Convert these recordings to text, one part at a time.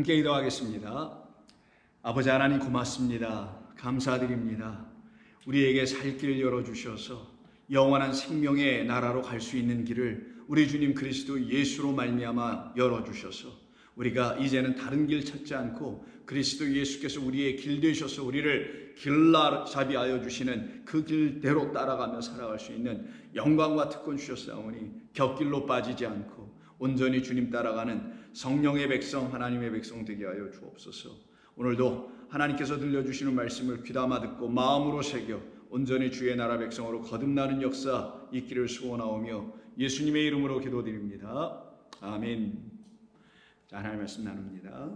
함께 기도하겠습니다. 아버지 하나님 고맙습니다. 감사드립니다. 우리에게 살 길을 열어주셔서 영원한 생명의 나라로 갈 수 있는 길을 우리 주님 그리스도 예수로 말미암아 열어주셔서 우리가 이제는 다른 길 찾지 않고 그리스도 예수께서 우리의 길 되셔서 우리를 길라잡이하여 주시는 그 길대로 따라가며 살아갈 수 있는 영광과 특권 주셨사오니 곁길로 빠지지 않고 온전히 주님 따라가는 성령의 백성, 하나님의 백성 되게 하여 주옵소서. 오늘도 하나님께서 들려주시는 말씀을 귀담아 듣고 마음으로 새겨 온전히 주의 나라 백성으로 거듭나는 역사 있기를 소원하오며 예수님의 이름으로 기도드립니다. 아멘. 자, 하나님의 말씀 나눕니다.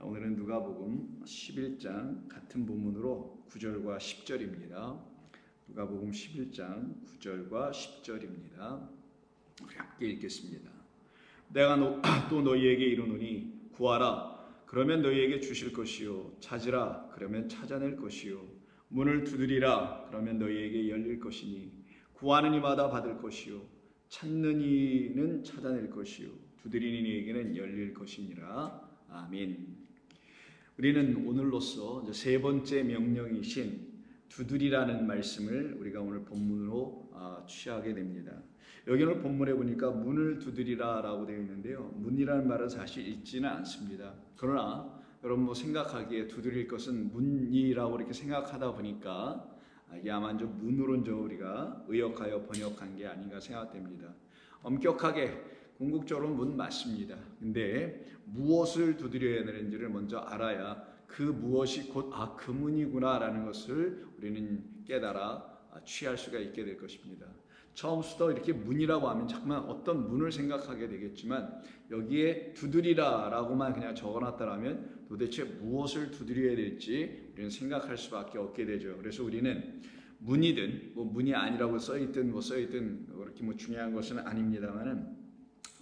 오늘은 누가복음 11장 같은 본문으로 9절과 10절입니다. 누가복음 11장 9절과 10절입니다. 우리 함께 읽겠습니다. 내가 또 너희에게 이르노니 구하라 그러면 너희에게 주실 것이요 찾으라 그러면 찾아낼 것이요 문을 두드리라 그러면 너희에게 열릴 것이니 구하는 이마다 받을 것이요 찾는 이는 찾아낼 것이요 두드리는 이에게는 열릴 것이니라. 아멘. 우리는 오늘로써 세 번째 명령이신 두드리라는 말씀을 우리가 오늘 본문으로 취하게 됩니다. 여기 오늘 본문에 보니까 문을 두드리라 라고 되어 있는데요, 문이라는 말은 사실 있지는 않습니다. 그러나 여러분 생각하기에 두드릴 것은 문이라고 이렇게 생각하다 보니까 이게 아마 문으로 우리가 의역하여 번역한 게 아닌가 생각됩니다. 엄격하게 궁극적으로 문 맞습니다. 근데 무엇을 두드려야 되는지를 먼저 알아야 그 무엇이 곧 그 문이구나 라는 것을 우리는 깨달아 취할 수가 있게 될 것입니다. 처음부터 이렇게 문이라고 하면 자꾸만 어떤 문을 생각하게 되겠지만 여기에 두드리라 라고만 그냥 적어놨다라면 도대체 무엇을 두드려야 될지 우리는 생각할 수밖에 없게 되죠. 그래서 우리는 문이든 문이 아니라고 써있든 써있든 그렇게 중요한 것은 아닙니다만은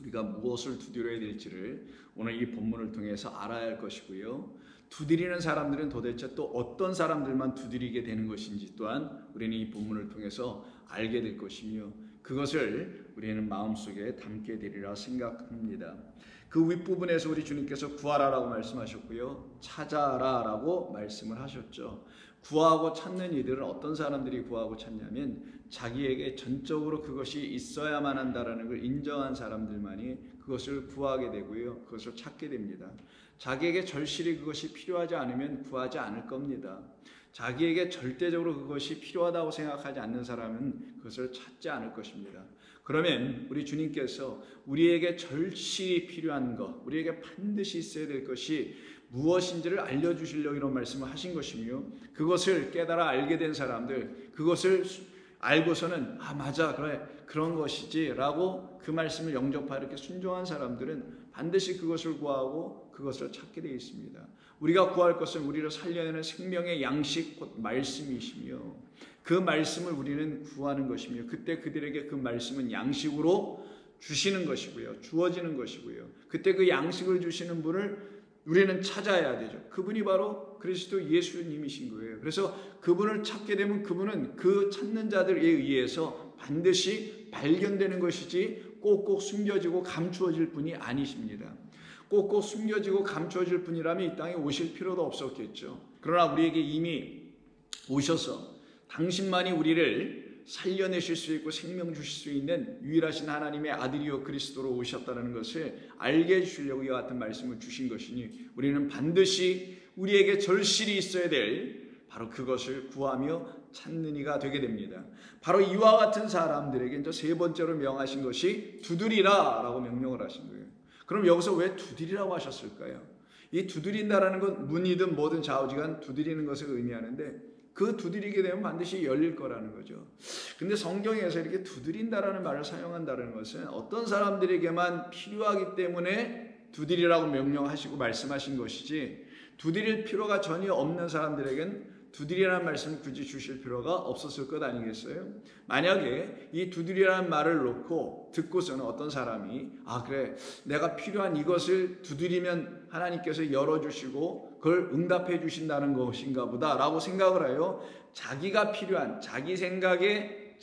우리가 무엇을 두드려야 될지를 오늘 이 본문을 통해서 알아야 할 것이고요. 두드리는 사람들은 도대체 또 어떤 사람들만 두드리게 되는 것인지 또한 우리는 이 본문을 통해서 알게 될 것이며 그것을 우리는 마음속에 담게 되리라 생각합니다. 그 윗부분에서 우리 주님께서 구하라라고 말씀하셨고요, 찾아라라고 말씀을 하셨죠. 구하고 찾는 이들은 어떤 사람들이 구하고 찾냐면 자기에게 전적으로 그것이 있어야만 한다라는 걸 인정한 사람들만이 그것을 구하게 되고요, 그것을 찾게 됩니다. 자기에게 절실히 그것이 필요하지 않으면 구하지 않을 겁니다. 자기에게 절대적으로 그것이 필요하다고 생각하지 않는 사람은 그것을 찾지 않을 것입니다. 그러면 우리 주님께서 우리에게 절실히 필요한 것, 우리에게 반드시 있어야 될 것이 무엇인지를 알려주시려고 이런 말씀을 하신 것이며 그것을 깨달아 알게 된 사람들, 그것을 알고서는 맞아 그래 그런 것이지 라고 그 말씀을 영접하여 이렇게 순종한 사람들은 반드시 그것을 구하고 그것을 찾게 되어 있습니다. 우리가 구할 것은 우리를 살려내는 생명의 양식 곧 말씀이시며 그 말씀을 우리는 구하는 것이며 그때 그들에게 그 말씀은 양식으로 주시는 것이고요, 주어지는 것이고요. 그때 그 양식을 주시는 분을 우리는 찾아야 되죠. 그분이 바로 그리스도 예수님이신 거예요. 그래서 그분을 찾게 되면 그분은 그 찾는 자들에 의해서 반드시 발견되는 것이지 꼭꼭 숨겨지고 감추어질 분이 아니십니다. 꼭꼭 숨겨지고 감추어질 분이라면 이 땅에 오실 필요도 없었겠죠. 그러나 우리에게 이미 오셔서 당신만이 우리를 살려내실 수 있고 생명 주실 수 있는 유일하신 하나님의 아들이요 그리스도로 오셨다는 것을 알게 해주시려고 이와 같은 말씀을 주신 것이니 우리는 반드시 우리에게 절실히 있어야 될 바로 그것을 구하며 찾는 이가 되게 됩니다. 바로 이와 같은 사람들에게 이제 세 번째로 명하신 것이 두드리라 라고 명령을 하신 거예요. 그럼 여기서 왜 두드리라고 하셨을까요? 이 두드린다라는 건 문이든 뭐든 좌우지간 두드리는 것을 의미하는데 그 두드리게 되면 반드시 열릴 거라는 거죠. 근데 성경에서 이렇게 두드린다라는 말을 사용한다는 것은 어떤 사람들에게만 필요하기 때문에 두드리라고 명령하시고 말씀하신 것이지 두드릴 필요가 전혀 없는 사람들에겐 두드리라는 말씀을 굳이 주실 필요가 없었을 것 아니겠어요? 만약에 이 두드리라는 말을 놓고 듣고서는 어떤 사람이 그래 내가 필요한 이것을 두드리면 하나님께서 열어주시고 그걸 응답해 주신다는 것인가 보다 라고 생각을 하여 자기가 필요한 자기 생각에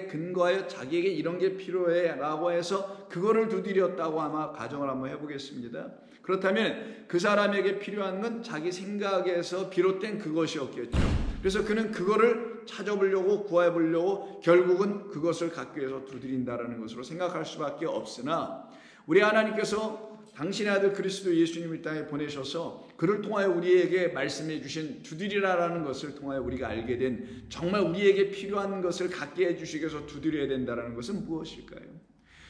근거하여 자기에게 이런 게 필요해 라고 해서 그거를 두드렸다고 아마 가정을 한번 해보겠습니다. 그렇다면 그 사람에게 필요한 건 자기 생각에서 비롯된 그것이었겠죠. 그래서 그는 그거를 찾아보려고 구해보려고 결국은 그것을 갖기 위해서 두드린다라는 것으로 생각할 수밖에 없으나, 우리 하나님께서 당신의 아들 그리스도 예수님을 이 땅에 보내셔서 그를 통하여 우리에게 말씀해 주신 두드리라라는 것을 통하여 우리가 알게 된, 정말 우리에게 필요한 것을 갖게 해주시기 위해서 두드려야 된다는 것은 무엇일까요?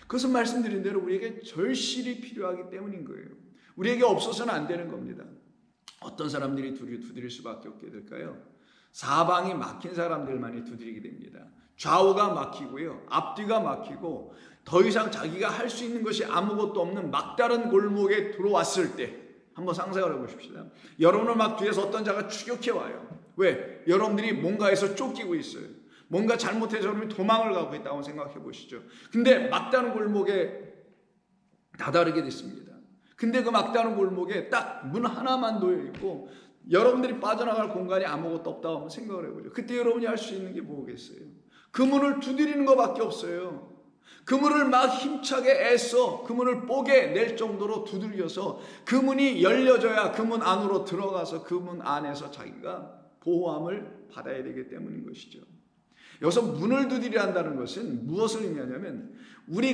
그것은 말씀드린 대로 우리에게 절실히 필요하기 때문인 거예요. 우리에게 없어서는 안 되는 겁니다. 어떤 사람들이 두드릴 수밖에 없게 될까요? 사방이 막힌 사람들만이 두드리게 됩니다. 좌우가 막히고요, 앞뒤가 막히고 더 이상 자기가 할 수 있는 것이 아무것도 없는 막다른 골목에 들어왔을 때 한번 상상을 해보십시다. 여러분을 막 뒤에서 어떤 자가 추격해 와요. 왜? 여러분들이 뭔가에서 쫓기고 있어요. 뭔가 잘못해서 여러분이 도망을 가고 있다고 생각해 보시죠. 근데 막다른 골목에 다다르게 됐습니다. 근데 그 막다른 골목에 딱 문 하나만 놓여 있고 여러분들이 빠져나갈 공간이 아무것도 없다고 한번 생각을 해보죠. 그때 여러분이 할 수 있는 게 뭐겠어요? 그 문을 두드리는 것밖에 없어요. 그 문을 막 힘차게 애써 그 문을 뽀개 낼 정도로 두들겨서 그 문이 열려져야 그 문 안으로 들어가서 그 문 안에서 자기가 보호함을 받아야 되기 때문인 것이죠. 여기서 문을 두드려야 한다는 것은 무엇을 의미하냐면, 우리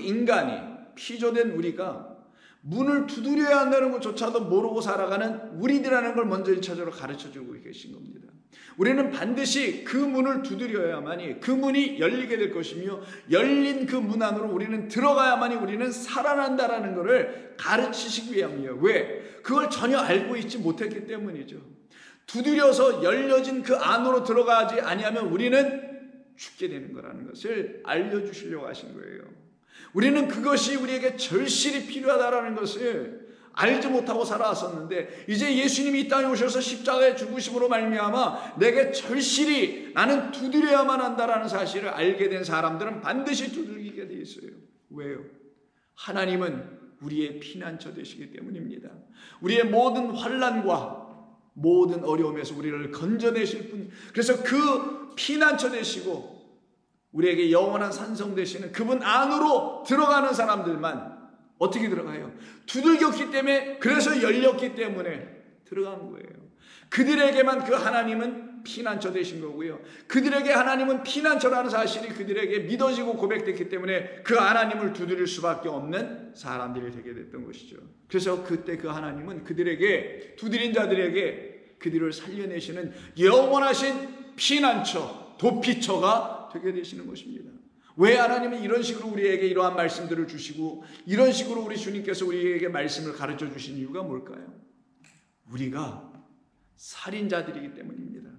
인간이, 피조된 우리가 문을 두드려야 한다는 것조차도 모르고 살아가는 우리들이라는 걸 먼저 1차적으로 가르쳐주고 계신 겁니다. 우리는 반드시 그 문을 두드려야만이 그 문이 열리게 될 것이며, 열린 그 문 안으로 우리는 들어가야만이 우리는 살아난다라는 것을 가르치시기 위함이에요. 왜? 그걸 전혀 알고 있지 못했기 때문이죠. 두드려서 열려진 그 안으로 들어가지 아니하면 우리는 죽게 되는 거라는 것을 알려주시려고 하신 거예요. 우리는 그것이 우리에게 절실히 필요하다라는 것을 알지 못하고 살아왔었는데, 이제 예수님이 이 땅에 오셔서 십자가의 죽으심으로 말미암아 내게 절실히 나는 두드려야만 한다라는 사실을 알게 된 사람들은 반드시 두들기게 돼 있어요. 왜요? 하나님은 우리의 피난처 되시기 때문입니다. 우리의 모든 환난과 모든 어려움에서 우리를 건져내실 분, 그래서 그 피난처 되시고 우리에게 영원한 산성 되시는 그분 안으로 들어가는 사람들만 어떻게 들어가요? 두들겼기 때문에, 그래서 열렸기 때문에 들어간 거예요. 그들에게만 그 하나님은 피난처 되신 거고요. 그들에게 하나님은 피난처라는 사실이 그들에게 믿어지고 고백됐기 때문에 그 하나님을 두드릴 수밖에 없는 사람들이 되게 됐던 것이죠. 그래서 그때 그 하나님은 그들에게, 두드린 자들에게 그들을 살려내시는 영원하신 피난처, 도피처가 되게 되시는 것입니다. 왜 하나님은 이런 식으로 우리에게 이러한 말씀들을 주시고 이런 식으로 우리 주님께서 우리에게 말씀을 가르쳐 주신 이유가 뭘까요? 우리가 살인자들이기 때문입니다.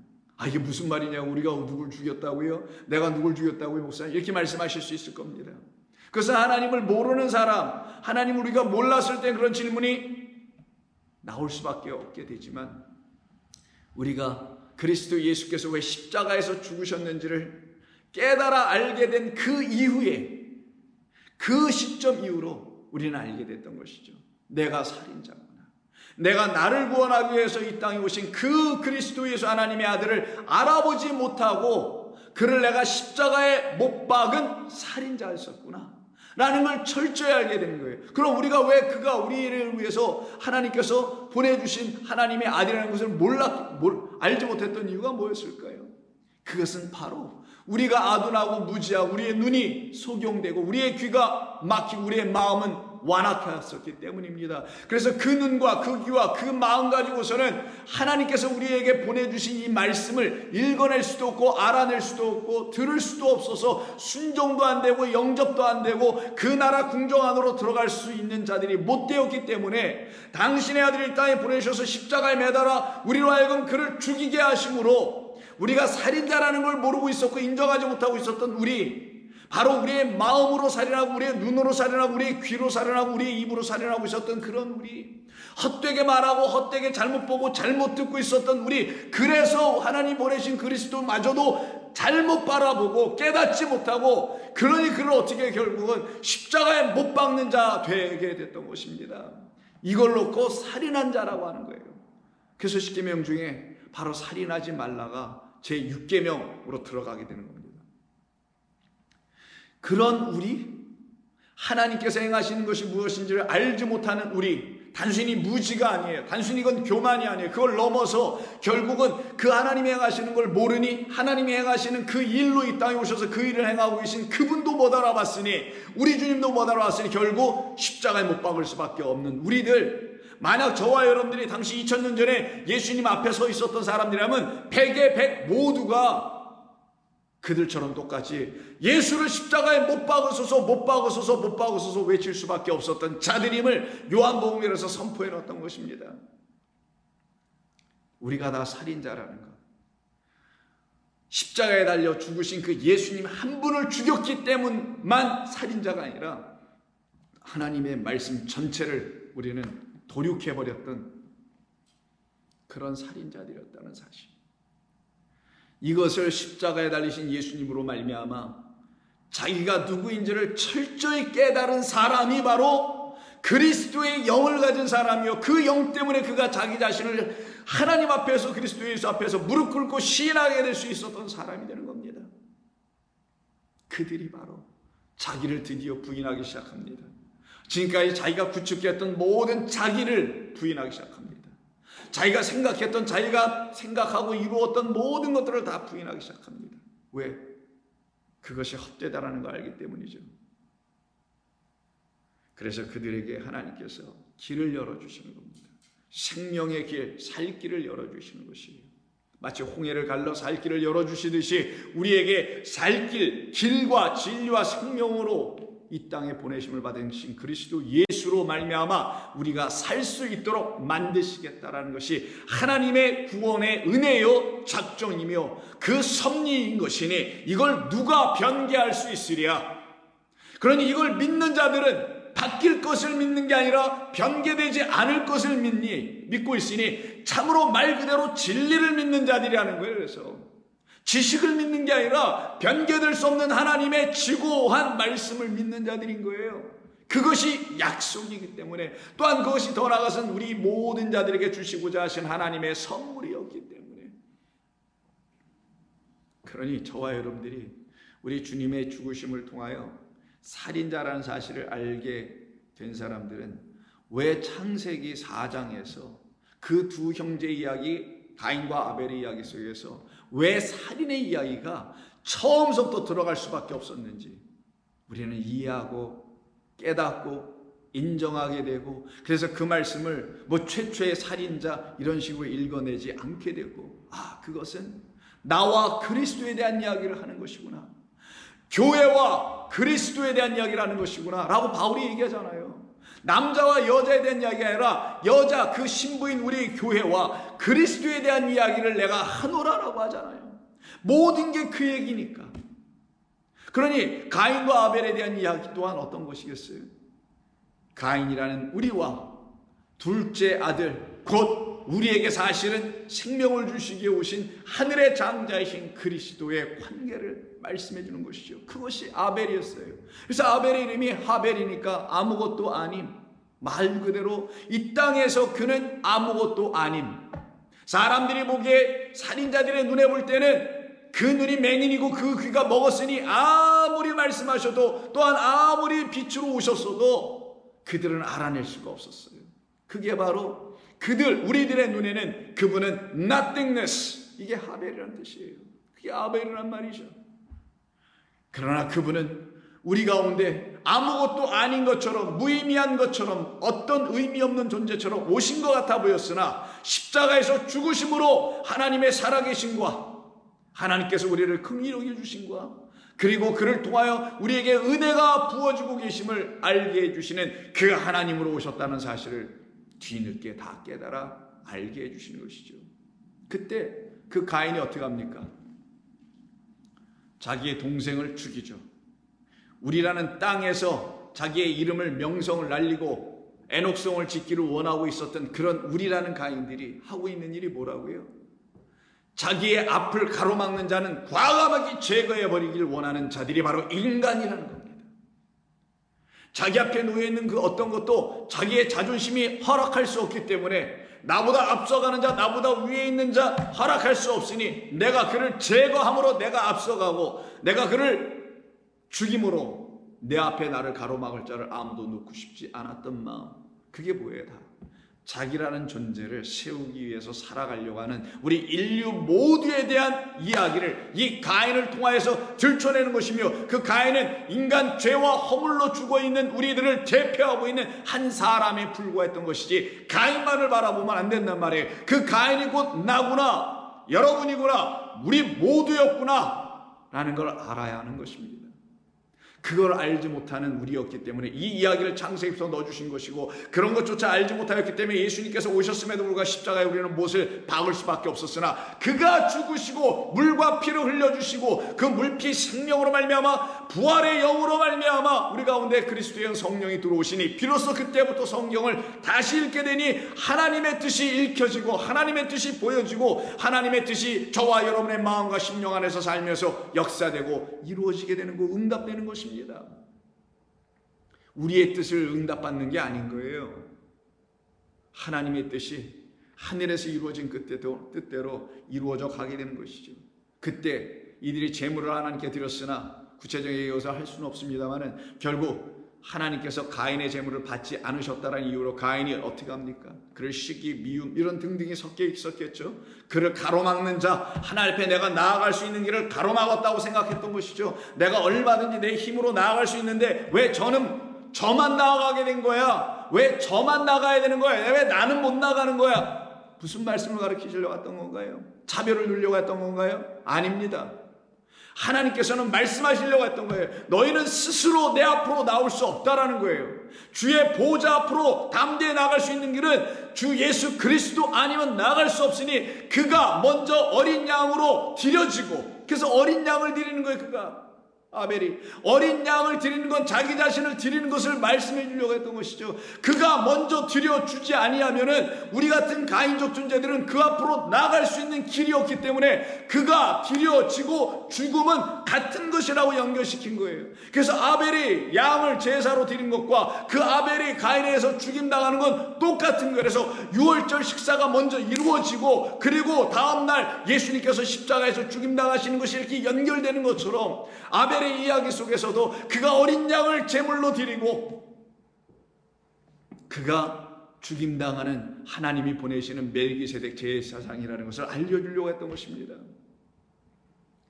이게 무슨 말이냐고, 우리가 누굴 죽였다고요? 내가 누굴 죽였다고요, 목사님? 이렇게 말씀하실 수 있을 겁니다. 그래서 하나님을 모르는 사람, 하나님을 우리가 몰랐을 때 그런 질문이 나올 수밖에 없게 되지만, 우리가 그리스도 예수께서 왜 십자가에서 죽으셨는지를 깨달아 알게 된 그 이후에, 그 시점 이후로 우리는 알게 됐던 것이죠. 내가 살인자구나. 내가 나를 구원하기 위해서 이 땅에 오신 그 그리스도 예수 하나님의 아들을 알아보지 못하고 그를 내가 십자가에 못 박은 살인자였었구나 라는 걸 철저히 알게 되는 거예요. 그럼 우리가 왜 그가 우리를 위해서 하나님께서 보내주신 하나님의 아들이라는 것을 알지 못했던 이유가 뭐였을까요? 그것은 바로 우리가 아둔하고 무지하고 우리의 눈이 소경되고 우리의 귀가 막히고 우리의 마음은 완악했었기 때문입니다. 그래서 그 눈과 그 귀와 그 마음 가지고서는 하나님께서 우리에게 보내주신 이 말씀을 읽어낼 수도 없고 알아낼 수도 없고 들을 수도 없어서 순종도 안 되고 영접도 안 되고 그 나라 궁정 안으로 들어갈 수 있는 자들이 못 되었기 때문에 당신의 아들을 이 땅에 보내셔서 십자가에 매달아 우리로 하여금 그를 죽이게 하심으로 우리가 살인자라는 걸 모르고 있었고 인정하지 못하고 있었던 우리, 바로 우리의 마음으로 살인하고 우리의 눈으로 살인하고 우리의 귀로 살인하고 우리의 입으로 살인하고 있었던 그런 우리, 헛되게 말하고 헛되게 잘못 보고 잘못 듣고 있었던 우리, 그래서 하나님 보내신 그리스도마저도 잘못 바라보고 깨닫지 못하고, 그러니 그를 어떻게 결국은 십자가에 못 박는 자 되게 됐던 것입니다. 이걸 놓고 살인한 자라고 하는 거예요. 그래서 10계명 중에 바로 살인하지 말라가 제6계명으로 들어가게 되는 겁니다. 그런 우리, 하나님께서 행하시는 것이 무엇인지를 알지 못하는 우리, 단순히 무지가 아니에요. 단순히 이건 교만이 아니에요. 그걸 넘어서 결국은 그 하나님이 행하시는 걸 모르니 하나님이 행하시는 그 일로 이 땅에 오셔서 그 일을 행하고 계신 그분도 못 알아봤으니, 우리 주님도 못 알아봤으니 결국 십자가에 못 박을 수밖에 없는 우리들, 만약 저와 여러분들이 당시 2000년 전에 예수님 앞에 서 있었던 사람들이라면 100의 100 모두가 그들처럼 똑같이 예수를 십자가에 못 박으소서, 못 박으소서, 못 박으소서 외칠 수밖에 없었던 자들임을 요한복음에서 선포해 놓았던 것입니다. 우리가 다 살인자라는 것, 십자가에 달려 죽으신 그 예수님 한 분을 죽였기 때문만 살인자가 아니라 하나님의 말씀 전체를 우리는 도륙해버렸던 그런 살인자들이었다는 사실, 이것을 십자가에 달리신 예수님으로 말미암아 자기가 누구인지를 철저히 깨달은 사람이 바로 그리스도의 영을 가진 사람이요, 그 영 때문에 그가 자기 자신을 하나님 앞에서, 그리스도 예수 앞에서 무릎 꿇고 시인하게 될 수 있었던 사람이 되는 겁니다. 그들이 바로 자기를 드디어 부인하기 시작합니다. 지금까지 자기가 구축했던 모든 자기를 부인하기 시작합니다. 자기가 생각했던, 자기가 생각하고 이루었던 모든 것들을 다 부인하기 시작합니다. 왜? 그것이 헛되다라는 걸 알기 때문이죠. 그래서 그들에게 하나님께서 길을 열어주시는 겁니다. 생명의 길, 살 길을 열어주시는 것이에요. 마치 홍해를 갈라 살 길을 열어주시듯이 우리에게 살 길, 길과 진리와 생명으로 이 땅에 보내심을 받으신 그리스도 예수로 말미암아 우리가 살 수 있도록 만드시겠다라는 것이 하나님의 구원의 은혜요 작정이며 그 섭리인 것이니, 이걸 누가 변개할 수 있으랴. 그러니 이걸 믿는 자들은 바뀔 것을 믿는 게 아니라 변개되지 않을 것을 믿고 있으니 참으로 말 그대로 진리를 믿는 자들이라는 거예요. 그래서 지식을 믿는 게 아니라 변개될 수 없는 하나님의 지고한 말씀을 믿는 자들인 거예요. 그것이 약속이기 때문에, 또한 그것이 더 나아가서는 우리 모든 자들에게 주시고자 하신 하나님의 선물이었기 때문에, 그러니 저와 여러분들이 우리 주님의 죽으심을 통하여 살인자라는 사실을 알게 된 사람들은 왜 창세기 4장에서 그 두 형제 이야기, 가인과 아벨의 이야기 속에서 왜 살인의 이야기가 처음부터 들어갈 수밖에 없었는지 우리는 이해하고 깨닫고 인정하게 되고, 그래서 그 말씀을 뭐 최초의 살인자 이런 식으로 읽어내지 않게 되고, 그것은 나와 그리스도에 대한 이야기를 하는 것이구나, 교회와 그리스도에 대한 이야기를 하는 것이구나 라고 바울이 얘기하잖아요. 남자와 여자에 대한 이야기가 아니라 여자, 그 신부인 우리 교회와 그리스도에 대한 이야기를 내가 하노라라고 하잖아요. 모든 게 그 얘기니까. 그러니 가인과 아벨에 대한 이야기 또한 어떤 것이겠어요? 가인이라는 우리와 둘째 아들, 곧 우리에게 사실은 생명을 주시기에 오신 하늘의 장자이신 그리스도의 관계를 말씀해 주는 것이죠. 그것이 아벨이었어요. 그래서 아벨의 이름이 하벨이니까 아무것도 아님, 말 그대로 이 땅에서 그는 아무것도 아님. 사람들이 보기에, 살인자들의 눈에 볼 때는 그 눈이 맹인이고 그 귀가 먹었으니 아무리 말씀하셔도, 또한 아무리 빛으로 오셨어도 그들은 알아낼 수가 없었어요. 그게 바로 우리들의 눈에는 그분은 nothingness, 이게 하벨이라는 뜻이에요. 그게 아벨이란 말이죠. 그러나 그분은 우리 가운데 아무것도 아닌 것처럼, 무의미한 것처럼, 어떤 의미 없는 존재처럼 오신 것 같아 보였으나 십자가에서 죽으심으로 하나님의 살아계심과 하나님께서 우리를 긍휼히 여겨주심과, 그리고 그를 통하여 우리에게 은혜가 부어지고 계심을 알게 해주시는 그 하나님으로 오셨다는 사실을 뒤늦게 다 깨달아 알게 해주시는 것이죠. 그때 그 가인이 어떻게 합니까? 자기의 동생을 죽이죠. 우리라는 땅에서 자기의 이름을, 명성을 날리고 애녹성을 짓기를 원하고 있었던 그런 우리라는 가인들이 하고 있는 일이 뭐라고요? 자기의 앞을 가로막는 자는 과감하게 제거해버리길 원하는 자들이 바로 인간이라는 겁니다. 자기 앞에 놓여있는 그 어떤 것도 자기의 자존심이 허락할 수 없기 때문에, 나보다 앞서가는 자, 나보다 위에 있는 자 허락할 수 없으니 내가 그를 제거함으로 내가 앞서가고, 내가 그를 죽임으로 내 앞에 나를 가로막을 자를 아무도 놓고 싶지 않았던 마음, 그게 뭐예요? 다 자기라는 존재를 세우기 위해서 살아가려고 하는 우리 인류 모두에 대한 이야기를 이 가인을 통하여서 들춰내는 것이며, 그 가인은 인간 죄와 허물로 죽어있는 우리들을 대표하고 있는 한 사람에 불과했던 것이지, 가인만을 바라보면 안 된단 말이에요. 그 가인이 곧 나구나, 여러분이구나, 우리 모두였구나 라는 걸 알아야 하는 것입니다. 그걸 알지 못하는 우리였기 때문에 이 이야기를 창세기부터 넣어주신 것이고, 그런 것조차 알지 못하였기 때문에 예수님께서 오셨음에도 불구하고 십자가에 우리는 못을 박을 수밖에 없었으나, 그가 죽으시고 물과 피를 흘려주시고 그 물피 생명으로 말미암아 부활의 영으로 말미암아 우리 가운데 그리스도의 영 성령이 들어오시니, 비로소 그때부터 성경을 다시 읽게 되니 하나님의 뜻이 읽혀지고 하나님의 뜻이 보여지고 하나님의 뜻이 저와 여러분의 마음과 심령 안에서 살면서 역사되고 이루어지게 되는 거, 응답되는 것입니다. 우리의 뜻을 응답받는 게 아닌 거예요. 하나님의 뜻이 하늘에서 이루어진 뜻대로 이루어져 가게 되는 것이죠. 그때 이들이 제물을 하나님께 드렸으나 구체적인 예어서 할 수는 없습니다만은, 결국 하나님께서 가인의 제물을 받지 않으셨다는 이유로 가인이 어떻게 합니까? 그를 시기, 미움 이런 등등이 섞여 있었겠죠. 그를 가로막는 자, 하나님 앞에 내가 나아갈 수 있는 길을 가로막았다고 생각했던 것이죠. 내가 얼마든지 내 힘으로 나아갈 수 있는데 왜 저만 나아가게 된 거야? 왜 저만 나가야 되는 거야? 왜 나는 못 나가는 거야? 무슨 말씀을 가르치려고 했던 건가요? 차별을 누리려고 했던 건가요? 아닙니다. 하나님께서는 말씀하시려고 했던 거예요. 너희는 스스로 내 앞으로 나올 수 없다라는 거예요. 주의 보좌 앞으로 담대히 나갈 수 있는 길은 주 예수 그리스도 아니면 나갈 수 없으니, 그가 먼저 어린 양으로 드려지고, 그래서 어린 양을 드리는 거예요. 그가 아벨이 어린 양을 드리는 건 자기 자신을 드리는 것을 말씀해 주려고 했던 것이죠. 그가 먼저 드려주지 아니하면은 우리 같은 가인족 존재들은 그 앞으로 나갈 수 있는 길이 없기 때문에 그가 드려지고 죽음은 같은 것이라고 연결시킨 거예요. 그래서 아벨이 양을 제사로 드린 것과 그 아벨이 가인에 의해서 죽임당하는 건 똑같은 거예요. 그래서 유월절 식사가 먼저 이루어지고, 그리고 다음날 예수님께서 십자가에서 죽임당하시는 것이 이렇게 연결되는 것처럼, 아벨의 이야기 속에서도 그가 어린 양을 제물로 드리고 그가 죽임당하는 하나님이 보내시는 멜기세덱 제사장이라는 것을 알려주려고 했던 것입니다.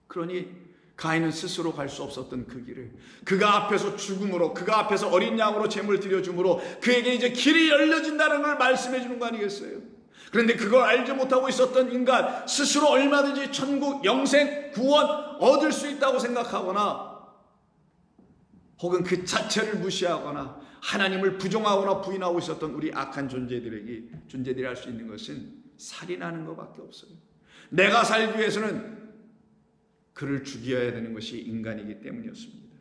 그러니 가인은 스스로 갈 수 없었던 그 길을 그가 앞에서 죽음으로, 그가 앞에서 어린 양으로 제물 드려줌으로 그에게 이제 길이 열려진다는 걸 말씀해 주는 거 아니겠어요? 그런데 그걸 알지 못하고 있었던 인간, 스스로 얼마든지 천국, 영생, 구원 얻을 수 있다고 생각하거나 혹은 그 자체를 무시하거나 하나님을 부정하거나 부인하고 있었던 우리 악한 존재들이 할 수 있는 것은 살인하는 것밖에 없어요. 내가 살기 위해서는 그를 죽여야 되는 것이 인간이기 때문이었습니다.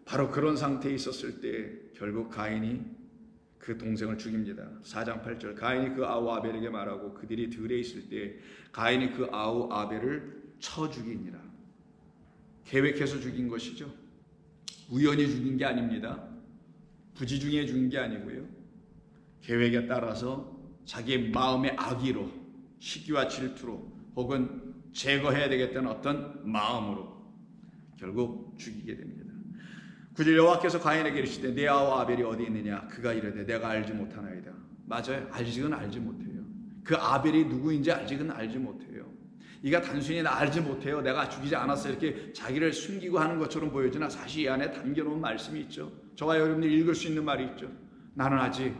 바로 그런 상태에 있었을 때 결국 가인이 그 동생을 죽입니다. 4장 8절, 가인이 그 아우 아벨에게 말하고 그들이 들에 있을 때 가인이 그 아우 아벨을 쳐 죽이니라. 계획해서 죽인 것이죠. 우연히 죽인 게 아닙니다. 부지중에 죽인 게 아니고요. 계획에 따라서 자기의 마음의 악의로, 시기와 질투로, 혹은 제거해야 되겠다는 어떤 마음으로 결국 죽이게 됩니다. 9절, 여호와께서 가인에게 이르시되 내 아우 아벨이 어디 있느냐? 그가 이르되 내가 알지 못하나이다. 맞아요. 아직은 알지 못해요. 그 아벨이 누구인지 아직은 알지 못해요. 이가 단순히 나 알지 못해요, 내가 죽이지 않았어, 이렇게 자기를 숨기고 하는 것처럼 보여지나 사실 이 안에 담겨놓은 말씀이 있죠. 저와 여러분들이 읽을 수 있는 말이 있죠. 나는 아직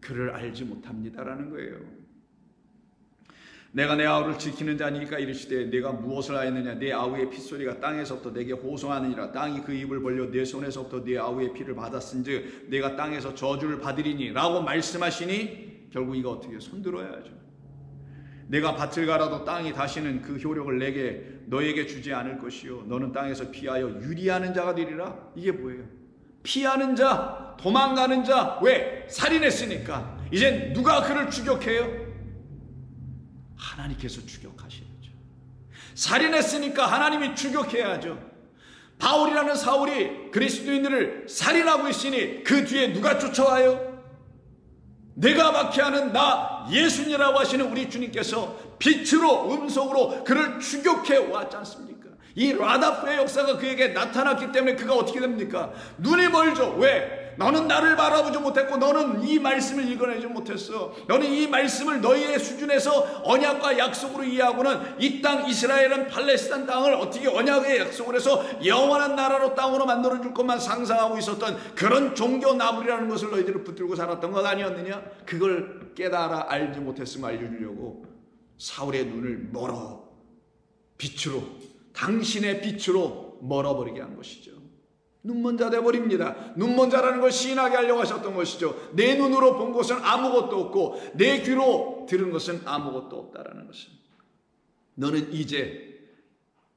그를 알지 못합니다라는 거예요. 내가 내 아우를 지키는 자니까 이르시되 내가 무엇을 하였느냐? 내 아우의 핏소리가 땅에서부터 내게 호송하느니라. 땅이 그 입을 벌려 내 손에서부터 내 아우의 피를 받았은즉 내가 땅에서 저주를 받으리니 라고 말씀하시니, 결국 이거 어떻게 손들어야죠. 내가 밭을 갈아도 땅이 다시는 그 효력을 너에게 주지 않을 것이요 너는 땅에서 피하여 유리하는 자가 되리라. 이게 뭐예요? 피하는 자, 도망가는 자. 왜? 살인했으니까. 이젠 누가 그를 추격해요? 하나님께서 추격하셔야죠. 살인했으니까 하나님이 추격해야죠. 바울이라는 사울이 그리스도인들을 살인하고 있으니 그 뒤에 누가 쫓아와요? 내가 박해하는 나 예수님이라고 하시는 우리 주님께서 빛으로, 음성으로 그를 추격해 왔지 않습니까? 이 라다프의 역사가 그에게 나타났기 때문에 그가 어떻게 됩니까? 눈이 멀죠. 왜? 너는 나를 바라보지 못했고 너는 이 말씀을 읽어내지 못했어. 너는 이 말씀을 너희의 수준에서 언약과 약속으로 이해하고는 이 땅 이스라엘은 팔레스타인 땅을 어떻게 언약의 약속을 해서 영원한 나라로 땅으로 만들어줄 것만 상상하고 있었던 그런 종교 나불이라는 것을 너희들을 붙들고 살았던 것 아니었느냐? 그걸 깨달아 알지 못했으면 알려주려고 사울의 눈을 멀어 빛으로, 당신의 빛으로 멀어버리게 한 것이죠. 눈먼 자 되어버립니다. 눈먼 자라는 걸 시인하게 하려고 하셨던 것이죠. 내 눈으로 본 것은 아무것도 없고 내 귀로 들은 것은 아무것도 없다라는 것은, 너는 이제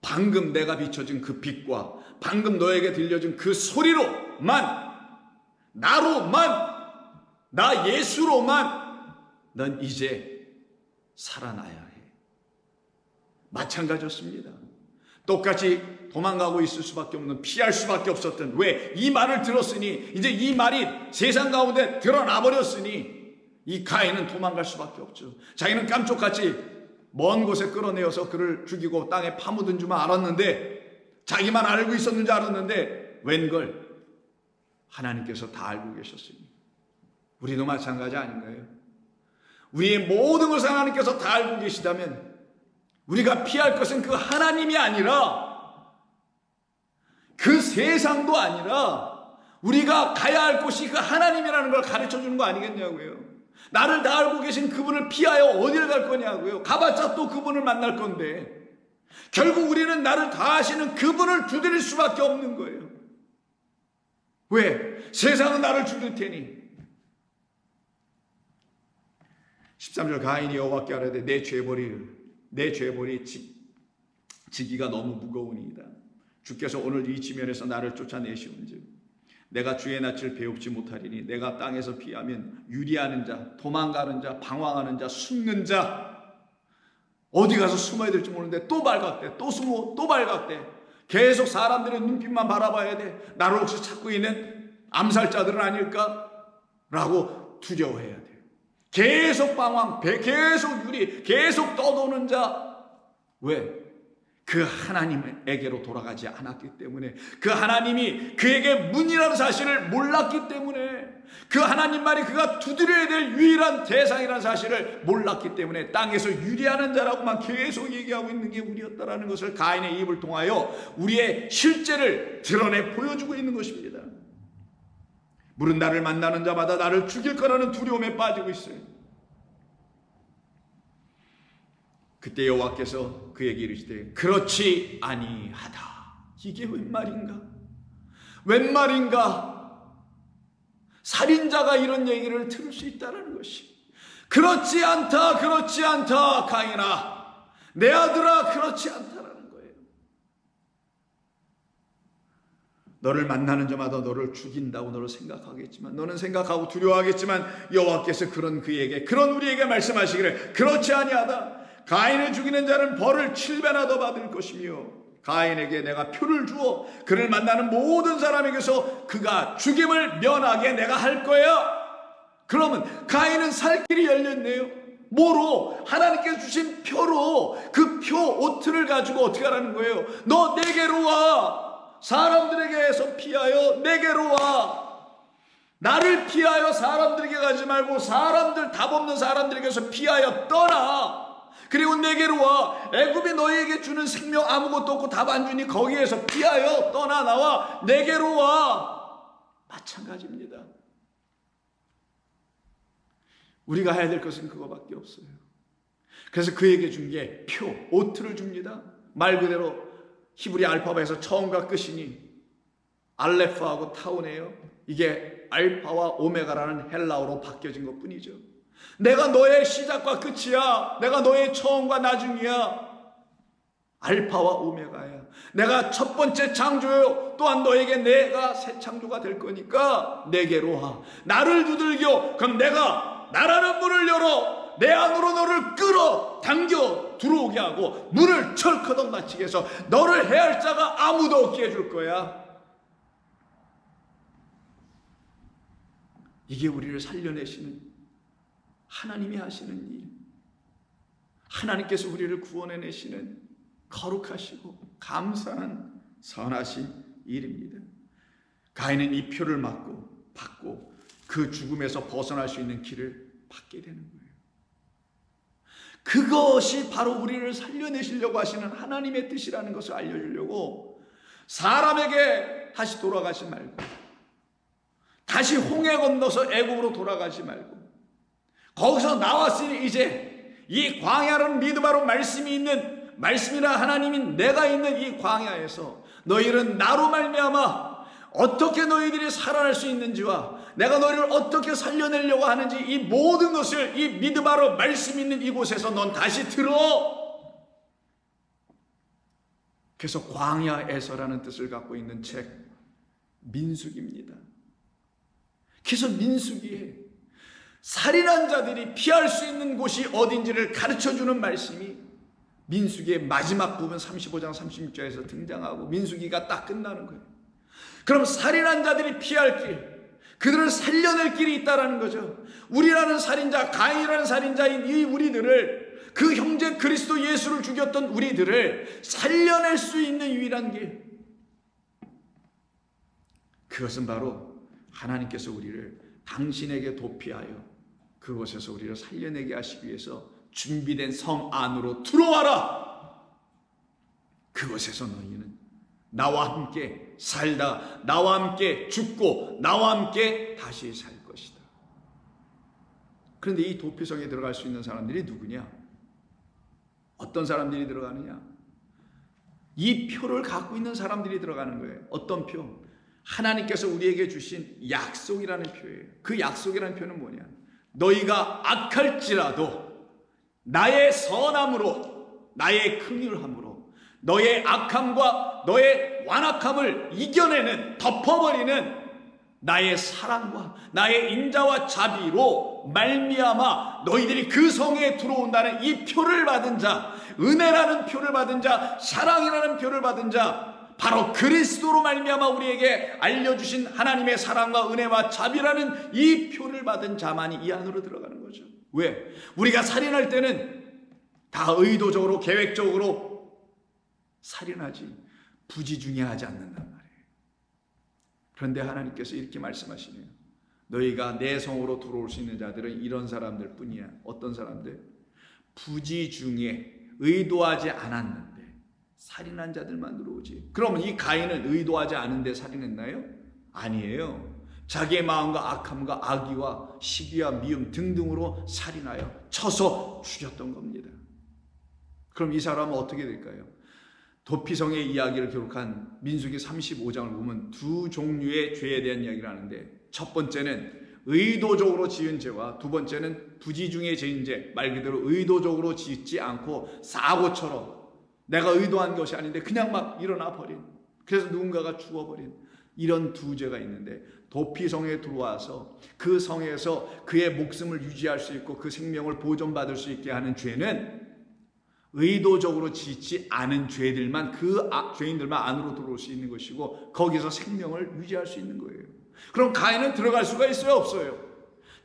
방금 내가 비춰준 그 빛과 방금 너에게 들려준 그 소리로만, 나로만, 나 예수로만 넌 이제 살아나야 해. 마찬가지였습니다. 똑같이 도망가고 있을 수밖에 없는, 피할 수밖에 없었던, 왜? 이 말을 들었으니, 이제 이 말이 세상 가운데 드러나 버렸으니 이 가인은 도망갈 수밖에 없죠. 자기는 깜짝같이 먼 곳에 끌어내어서 그를 죽이고 땅에 파묻은 줄만 알았는데, 자기만 알고 있었는 줄 알았는데 웬걸 하나님께서 다 알고 계셨으니, 우리도 마찬가지 아닌가요? 우리의 모든 것을 하나님께서 다 알고 계시다면 우리가 피할 것은 그 하나님이 아니라, 그 세상도 아니라 우리가 가야 할 곳이 그 하나님이라는 걸 가르쳐 주는 거 아니겠냐고요. 나를 다 알고 계신 그분을 피하여 어디를 갈 거냐고요. 가봤자 또 그분을 만날 건데 결국 우리는 나를 다 아시는 그분을 두드릴 수밖에 없는 거예요. 왜? 세상은 나를 죽일 테니. 13절 가인이 여호와께 아뢰되 내 죄벌이 지기가 너무 무거우니이다. 주께서 오늘 이 지면에서 나를 쫓아내시온즉 내가 주의 낯을 배웁지 못하리니 내가 땅에서 피하면 유리하는 자, 도망가는 자, 방황하는 자, 숨는 자, 어디 가서 숨어야 될지 모르는데 또 발각돼, 또 숨어, 또 발각돼. 계속 사람들의 눈빛만 바라봐야 돼. 나를 혹시 찾고 있는 암살자들은 아닐까? 라고 두려워해야 돼요. 계속 방황, 계속 유리, 계속 떠도는 자. 왜? 그 하나님에게로 돌아가지 않았기 때문에, 그 하나님이 그에게 문이라는 사실을 몰랐기 때문에, 그 하나님 말이 그가 두드려야 될 유일한 대상이라는 사실을 몰랐기 때문에 땅에서 유리하는 자라고만 계속 얘기하고 있는 게 우리였다라는 것을 가인의 입을 통하여 우리의 실제를 드러내 보여주고 있는 것입니다. 물은 나를 만나는 자마다 나를 죽일 거라는 두려움에 빠지고 있어요. 그때 여호와께서 그에게 이르시되 그렇지 아니하다. 이게 웬 말인가? 웬 말인가? 살인자가 이런 얘기를 들을 수 있다는 것이, 그렇지 않다, 그렇지 않다, 가인아, 내 아들아, 그렇지 않다라는 거예요. 너를 만나는 자마다 너를 죽인다고 너를 생각하겠지만, 너는 생각하고 두려워하겠지만 여호와께서 그런 우리에게 말씀하시기를 그렇지 아니하다. 가인을 죽이는 자는 벌을 7배나 더 받을 것이며 가인에게 내가 표를 주어 그를 만나는 모든 사람에게서 그가 죽임을 면하게 내가 할 거야. 그러면 가인은 살 길이 열렸네요. 뭐로? 하나님께서 주신 표로, 그 표 오트를 가지고 어떻게 하라는 거예요? 너 내게로 와. 사람들에게서 피하여 내게로 와. 나를 피하여 사람들에게 가지 말고 사람들, 답 없는 사람들에게서 피하여 떠나. 그리고 내게로 와. 애굽이 너희에게 주는 생명 아무것도 없고 답 안 주니 거기에서 피하여 떠나 나와. 내게로 와. 마찬가지입니다. 우리가 해야 될 것은 그거밖에 없어요. 그래서 그에게 준 게 표, 오트를 줍니다. 말 그대로 히브리 알파벳에서 처음과 끝이니 알레프하고 타우네요. 이게 알파와 오메가라는 헬라어로 바뀌어진 것 뿐이죠. 내가 너의 시작과 끝이야. 내가 너의 처음과 나중이야. 알파와 오메가야. 내가 첫 번째 창조요. 또한 너에게 내가 새 창조가 될 거니까 내게로 와. 나를 두들겨. 그럼 내가 나라는 문을 열어 내 안으로 너를 끌어 당겨 들어오게 하고 문을 철커덕 닫히게 해서 너를 해할 자가 아무도 없게 해줄 거야. 이게 우리를 살려내시는 하나님이 하시는 일, 하나님께서 우리를 구원해내시는 거룩하시고 감사한 선하신 일입니다. 가인은 이 표를 맞고 받고 그 죽음에서 벗어날 수 있는 길을 받게 되는 거예요. 그것이 바로 우리를 살려내시려고 하시는 하나님의 뜻이라는 것을 알려주려고 사람에게 다시 돌아가지 말고, 다시 홍해 건너서 애굽으로 돌아가지 말고, 거기서 나왔으니 이제 이 광야라는 미드바로 말씀이나 하나님인 내가 있는 이 광야에서 너희는 나로 말미암아 어떻게 너희들이 살아날 수 있는지와 내가 너희를 어떻게 살려내려고 하는지 이 모든 것을 이 미드바로 말씀 있는 이곳에서 넌 다시 들어. 그래서 광야에서라는 뜻을 갖고 있는 책 민수기입니다. 그래서 민수기에 살인한 자들이 피할 수 있는 곳이 어딘지를 가르쳐주는 말씀이 민수기의 마지막 부분 35장 36절에서 등장하고 민수기가 딱 끝나는 거예요. 그럼 살인한 자들이 피할 길, 그들을 살려낼 길이 있다라는 거죠. 우리라는 살인자, 가인이라는 살인자인 이 우리들을, 그 형제 그리스도 예수를 죽였던 우리들을 살려낼 수 있는 유일한 길, 그것은 바로 하나님께서 우리를 당신에게 도피하여 그곳에서 우리를 살려내게 하시기 위해서 준비된 성 안으로 들어와라. 그곳에서 너희는 나와 함께 살다, 나와 함께 죽고 나와 함께 다시 살 것이다. 그런데 이 도피성에 들어갈 수 있는 사람들이 누구냐? 어떤 사람들이 들어가느냐? 이 표를 갖고 있는 사람들이 들어가는 거예요. 어떤 표? 하나님께서 우리에게 주신 약속이라는 표예요. 그 약속이라는 표는 뭐냐? 너희가 악할지라도 나의 선함으로, 나의 긍휼함으로 너의 악함과 너의 완악함을 이겨내는, 덮어버리는 나의 사랑과 나의 인자와 자비로 말미암아 너희들이 그 성에 들어온다는 이 표를 받은 자, 은혜라는 표를 받은 자, 사랑이라는 표를 받은 자, 바로 그리스도로 말미암아 우리에게 알려주신 하나님의 사랑과 은혜와 자비라는 이 표를 받은 자만이 이 안으로 들어가는 거죠. 왜? 우리가 살인할 때는 다 의도적으로, 계획적으로 살인하지 부지중에 하지 않는단 말이에요. 그런데 하나님께서 이렇게 말씀하시네요. 너희가 내 성으로 들어올 수 있는 자들은 이런 사람들 뿐이야. 어떤 사람들? 부지중에 의도하지 않았는데 살인한 자들만 들어오지. 그러면 이 가인은 의도하지 않은데 살인했나요? 아니에요. 자기의 마음과 악함과 악의와 시기와 미움 등등으로 살인하여 쳐서 죽였던 겁니다. 그럼 이 사람은 어떻게 될까요? 도피성의 이야기를 기록한 민수기 35장을 보면 두 종류의 죄에 대한 이야기를 하는데, 첫 번째는 의도적으로 지은 죄와 두 번째는 부지중에 지은 죄, 말 그대로 의도적으로 짓지 않고 사고처럼 내가 의도한 것이 아닌데 그냥 막 일어나 버린, 그래서 누군가가 죽어버린 이런 두 죄가 있는데, 도피성에 들어와서 그 성에서 그의 목숨을 유지할 수 있고 그 생명을 보존받을 수 있게 하는 죄는 의도적으로 짓지 않은 죄들만, 그 죄인들만 안으로 들어올 수 있는 것이고 거기서 생명을 유지할 수 있는 거예요. 그럼 가인은 들어갈 수가 있어요? 없어요?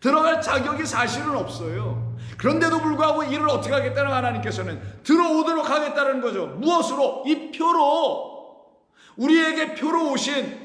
들어갈 자격이 사실은 없어요. 그런데도 불구하고 이를 어떻게 하겠다는 하나님께서는 들어오도록 하겠다는 거죠. 무엇으로? 이 표로, 우리에게 표로 오신,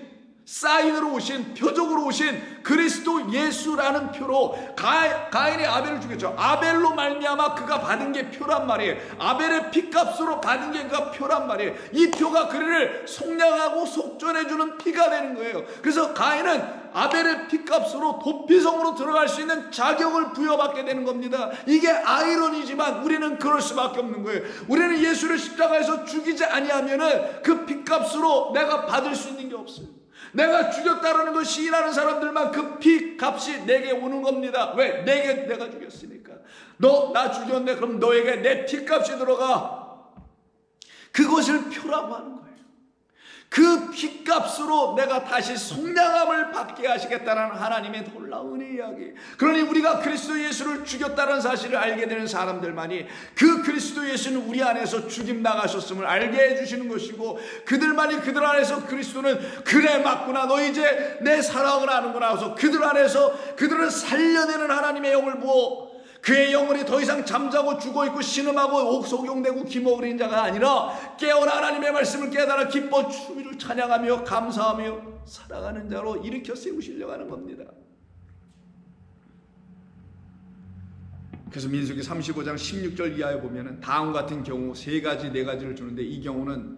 사인으로 오신, 표적으로 오신 그리스도 예수라는 표로. 가인이 아벨을 죽였죠. 아벨로 말미암아 그가 받은 게 표란 말이에요. 아벨의 피값으로 받은 게 그가 표란 말이에요. 이 표가 그를 속량하고 속전해주는 피가 되는 거예요. 그래서 가인은 아벨의 피값으로 도피성으로 들어갈 수 있는 자격을 부여받게 되는 겁니다. 이게 아이러니지만 우리는 그럴 수밖에 없는 거예요. 우리는 예수를 십자가에서 죽이지 아니하면은 그 피값으로 내가 받을 수 있는 게 없어요. 내가 죽였다라는 걸 시인하는 사람들만 그 피 값이 내게 오는 겁니다. 왜? 내가 죽였으니까. 너 나 죽였네. 그럼 너에게 내 피 값이 들어가. 그것을 표라고 하는 거예요. 그 피 값으로 내가 다시 속량함을 받게 하시겠다는 하나님의 놀라운 이야기. 그러니 우리가 그리스도 예수를 죽였다는 사실을 알게 되는 사람들만이 그 그리스도 예수는 우리 안에서 죽임 나가셨음을 알게 해주시는 것이고, 그들만이 그들 안에서 그리스도는 그래 맞구나, 너 이제 내 사랑을 아는구나 해서 그들 안에서 그들을 살려내는 하나님의 영을 부어 그의 영혼이 더 이상 잠자고 죽어있고 신음하고 옥소경되고 기먹으린 자가 아니라 깨어나 하나님의 말씀을 깨달아 기뻐 주를 찬양하며 감사하며 살아가는 자로 일으켜 세우시려고 하는 겁니다. 그래서 민수기 35장 16절 이하에 보면은 다음 같은 경우 세 가지 네 가지를 주는데 이 경우는